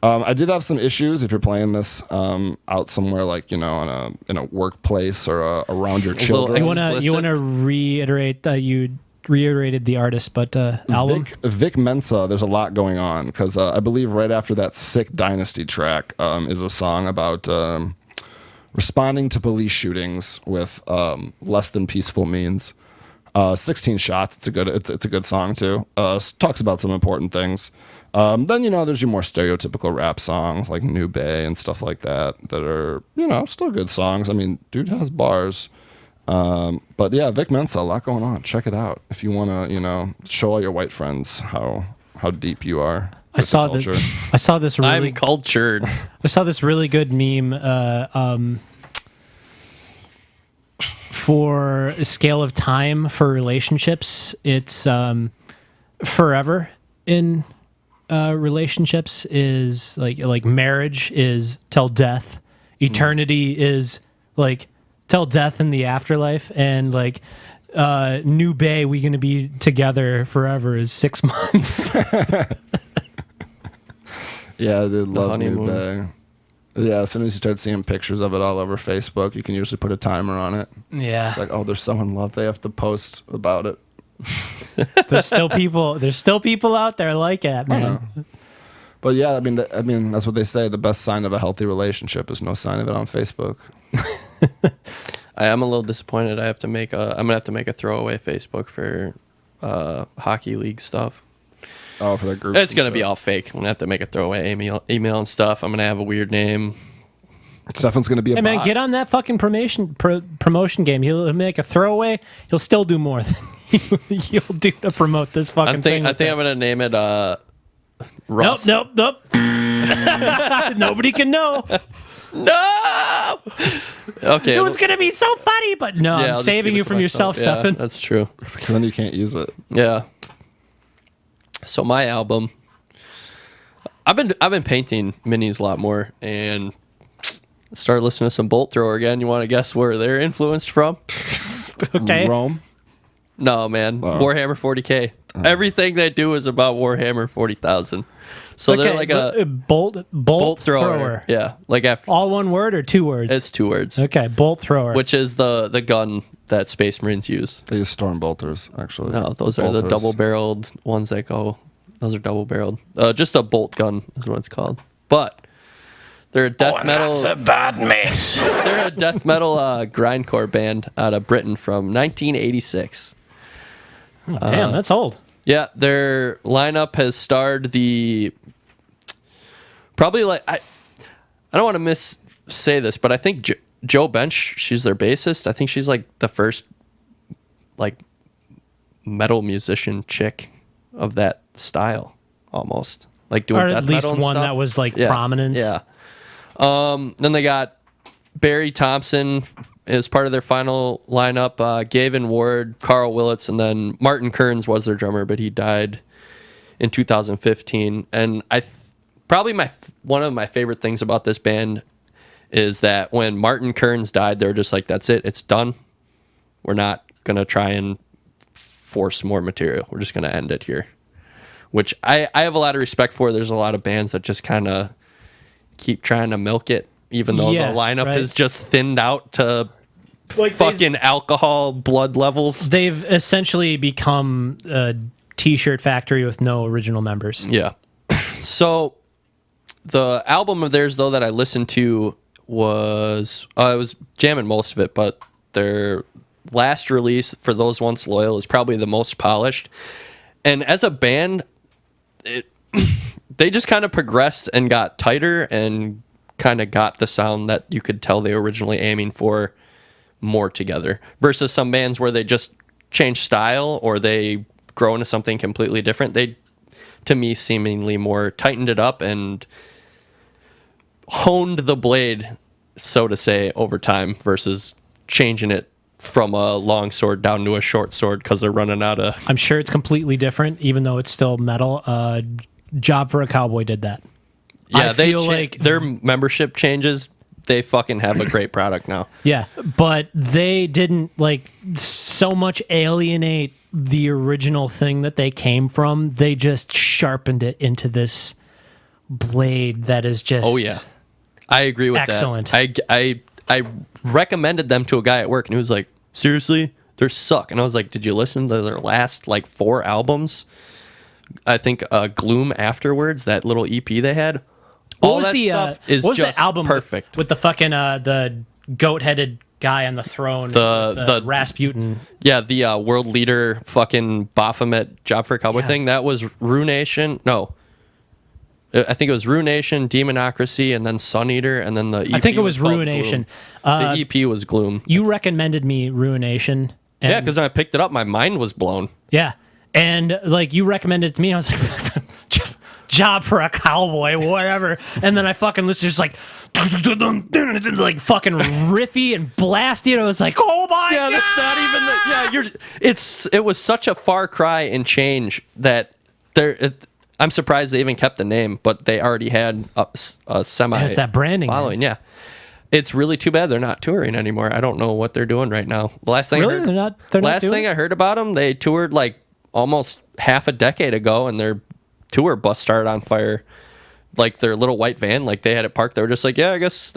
I did have some issues if you're playing this out somewhere like, you know, in a workplace or around your children. You want to reiterate that you reiterated the artist, but album. Vic Mensa, there's a lot going on because I believe right after that Sick Dynasty track is a song about responding to police shootings with less than peaceful means. 16 Shots, it's a good song too. Talks about some important things. Then, you know, there's your more stereotypical rap songs like New Bay and stuff like that are, you know, still good songs. I mean, dude has bars. But yeah, Vic Mensa, a lot going on. Check it out if you want to, you know, show all your white friends how deep you are. I saw this really I'm cultured. I saw this really good meme for a scale of time for relationships. It's forever in relationships is like marriage is till death. Eternity is like till death in the afterlife, and like New Bay, we gonna be together forever is 6 months. Yeah, I did love New honeymoon. Bay. Yeah, as soon as you start seeing pictures of it all over Facebook, you can usually put a timer on it. Yeah, It's like, oh, there's someone love. They have to post about it. there's still people out there like that, man. But yeah, I mean, that's what they say. The best sign of a healthy relationship is no sign of it on Facebook. I am a little disappointed. I'm gonna have to make a throwaway Facebook for hockey league stuff. Oh, for that group. It's gonna be all fake. I'm gonna have to make a throwaway email and stuff. I'm gonna have a weird name. Stefan's gonna be a Hey man, bot. get on that fucking promotion game. He'll make a throwaway. He'll still do more than you'll do to promote this fucking thing. I think I'm gonna name it Russ. Nope. Nobody can know. No. Okay. It was gonna be so funny, but no, I'll I'm just saving keep it you to from yourself, myself. Yeah, Stefan. that's true. Then you can't use it. Yeah. So my album, I've been painting minis a lot more, and started listening to some Bolt Thrower again. You want to guess where they're influenced from? Okay. Rome. No, man. Warhammer 40K. Everything they do is about Warhammer 40,000. So they're like a bolt thrower. Yeah, like after All one word or 2 words? it's 2 words, Okay, bolt thrower. which is the gun that Space Marines use. They use storm bolters, actually. No, those are the Bolters. double-barreled ones that go Those are double barreled. Just a bolt gun is what it's called. But they're a death metal. That's a bad mess. They're a death metal grindcore band out of Britain from 1986. Damn, that's old. Yeah, their lineup has starred the probably like I don't want to say this, but I think Joe Bench, she's their bassist. I think she's like the first like metal musician chick of that style, almost like doing Or death at least metal and one stuff. that was like Yeah, prominent. Yeah. Then they got Barry Thompson as part of their final lineup. Gavin Ward, Carl Willits, and then Martin Kearns was their drummer, but he died in 2015. And probably one of my favorite things about this band is that when Martin Kearns died, they were just like, "That's it, it's done. We're not gonna try and force more material. We're just gonna end it here." Which I have a lot of respect for. There's a lot of bands that just kind of keep trying to milk it, even though Yeah, the lineup right. is just thinned out to fucking alcohol blood levels. They've essentially become a t-shirt factory with no original members. Yeah. So the album of theirs, though, that I listened to was I was jamming most of it, but their last release, For Those Once Loyal, is probably the most polished. And as a band, they just kind of progressed and got tighter and kind of got the sound that you could tell they were originally aiming for more together, versus some bands where they just change style or they grow into something completely different. They, to me, seemingly more tightened it up and honed the blade, so to say, over time, versus changing it from a long sword down to a short sword because they're running out of... I'm sure it's completely different, even though it's still metal. Job for a Cowboy did that. Yeah, I they feel like their membership changes. They fucking have a great product now. Yeah, but they didn't like so much alienate the original thing that they came from. They just sharpened it into this blade that is just... Oh yeah, I agree with Excellent. that. I recommended them to a guy at work, and he was like, "Seriously, they suck." And I was like, "Did you listen to their last like 4 albums?" I think Gloom Afterwards, that little EP they had. All that stuff is what was just the album perfect. with the fucking the goat-headed guy on the throne, The Rasputin. Yeah, the world leader fucking Baphomet Job for a Cowboy thing. That was Ruination. No. I think it was Ruination, Demonocracy, and then Sun Eater, and then the EP I think it was called Ruination. Gloom. The EP was Gloom. You recommended me Ruination. And, Yeah, because when I picked it up, my mind was blown. yeah, and like you recommended it to me, I was like, Job for a Cowboy, whatever. And then I fucking listened, just like fucking riffy and blasty, and I was like, oh my god! That's not even the. Yeah, it was such a far cry and change that I'm surprised they even kept the name, but they already had a semi. It has that branding following. Yeah, it's really too bad they're not touring anymore. I don't know what they're doing right now. The last thing Really? I heard, They're not last doing thing it? I heard about them, they toured like almost half a decade ago, and their tour bus started on fire. Like their little white van, like they had it parked. They were just like, yeah, I guess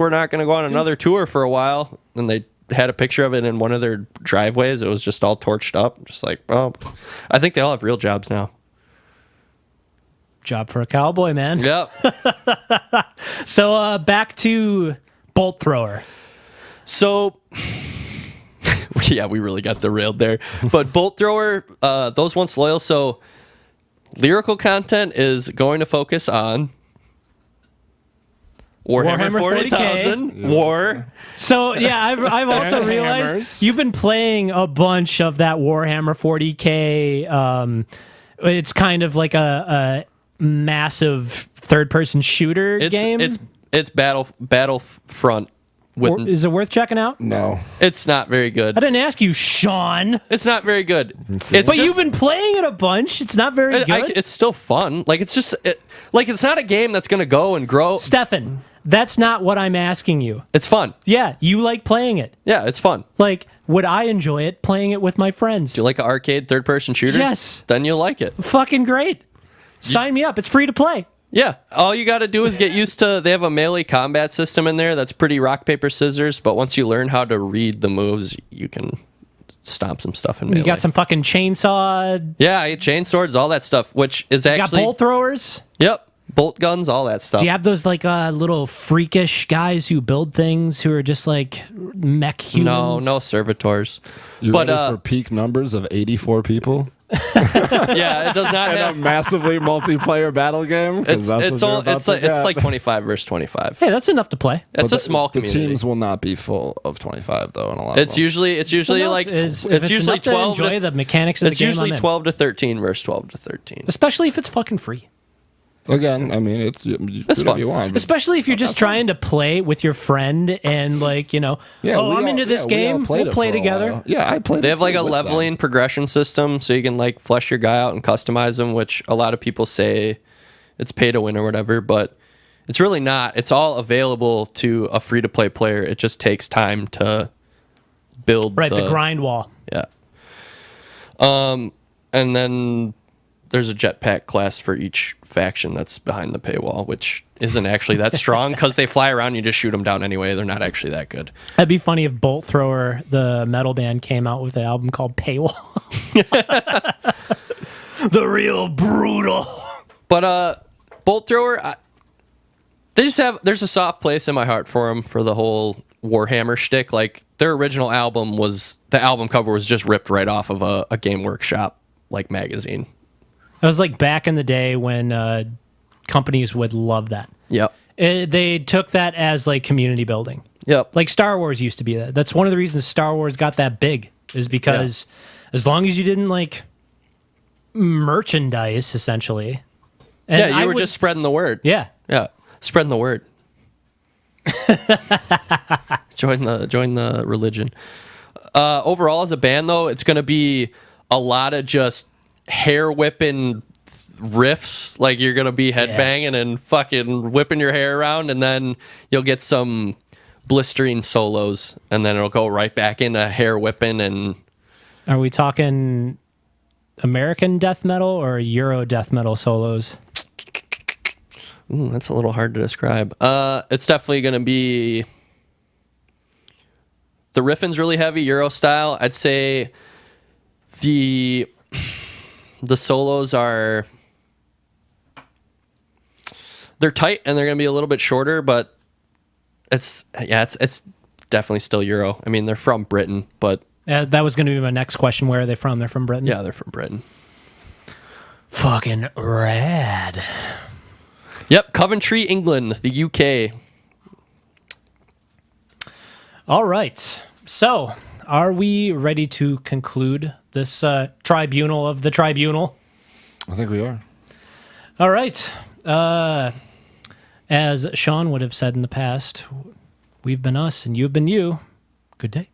we're not going to go on another tour for a while. And they had a picture of it in one of their driveways. It was just all torched up. Just like, oh, I think they all have real jobs now. Job for a Cowboy, man. Yep. So back to Bolt Thrower. So, yeah, we really got derailed there. But Bolt Thrower, Those Once Loyal. So, lyrical content is going to focus on Warhammer 40,000, War. So yeah, I've also And realized hammers. you've been playing a bunch of that Warhammer 40K. It's kind of like a massive third-person shooter game. It's Battlefront. Is it worth checking out? No. It's not very good. I didn't ask you, Sean. It's not very good. But you've been playing it a bunch. It's not very good. It's still fun. Like it's just like it's not a game that's gonna go and grow. Stefan, that's not what I'm asking you. It's fun. Yeah, you like playing it. Yeah, it's fun. Like, would I enjoy it playing it with my friends? Do you like an arcade third-person shooter? Yes. Then you'll like it. Fucking great. Sign me up. It's free to play. Yeah. All you got to do is get used to. They have a melee combat system in there that's pretty rock paper scissors. But once you learn how to read the moves, you can stomp some stuff in melee. You got some fucking chainsaw. Yeah, I chain swords, all that stuff, which is You got actually bolt throwers. Yep, bolt guns, all that stuff. Do you have those like little freakish guys who build things who are just like mech humans? No servitors. You But ready for peak numbers of 84 people? yeah, it does not And a have. massively multiplayer battle game. 'Cause It's that's what you're all about it's to like it's get. like 25 versus 25. Hey, that's enough to play. It's a small The community. teams will not be full of 25 though. In a lot. It's of them. usually Enough like is- if it's usually enough to 12 enjoy the mechanics of it's the game. usually I'm in. 12 to 13 versus 12 to 13. Especially if it's fucking free. Again, I mean, it's you do It's whatever fun. you want. but- Especially if you're just trying to play with your friend and like, Yeah, oh, we I'm all- into this yeah, we all game. played We'll it play for a together. while. Yeah, I played. They it have like too a with them. leveling progression system, so you can like flesh your guy out and customize him, which a lot of people say it's pay to win or whatever, but it's really not. It's all available to a free to play player. It just takes time to build Right, the grind wall. Yeah. And then there's a jetpack class for each faction that's behind the paywall, which isn't actually that strong because they fly around. You just shoot them down anyway. They're not actually that good. That'd be funny if Bolt Thrower, the metal band, came out with an album called Paywall. The real brutal. But Bolt Thrower, they just have. There's a soft place in my heart for them for the whole Warhammer shtick. Like their original album was the album cover was just ripped right off of a Game Workshop like magazine. It was like back in the day when companies would love that. Yep. They took that as like community building. Yep. Like Star Wars used to be that. That's one of the reasons Star Wars got that big is because as long as you didn't like merchandise essentially. And yeah, you I were would- just spreading the word. Yeah. Yeah, spreading the word. join the religion. Overall, as a band, though, it's going to be a lot of just hair whipping riffs. Like you're going to be headbanging and fucking whipping your hair around, and then you'll get some blistering solos, and then it'll go right back into hair whipping. And Are we talking American death metal or Euro death metal solos? ooh, that's a little hard to describe. It's definitely going to be. The riffing's really heavy, Euro style. I'd say the solos are they're tight and they're gonna be a little bit shorter, but it's definitely still Euro. I mean, they're from Britain, but That was going to be my next question. Where are they from? They're from Britain. yeah, they're from Britain. Fucking rad. Yep, Coventry, England, the UK. All right. So, are we ready to conclude this tribunal of the tribunal? I think we are. All right. As Sean would have said in the past, we've been us and you've been you. Good day.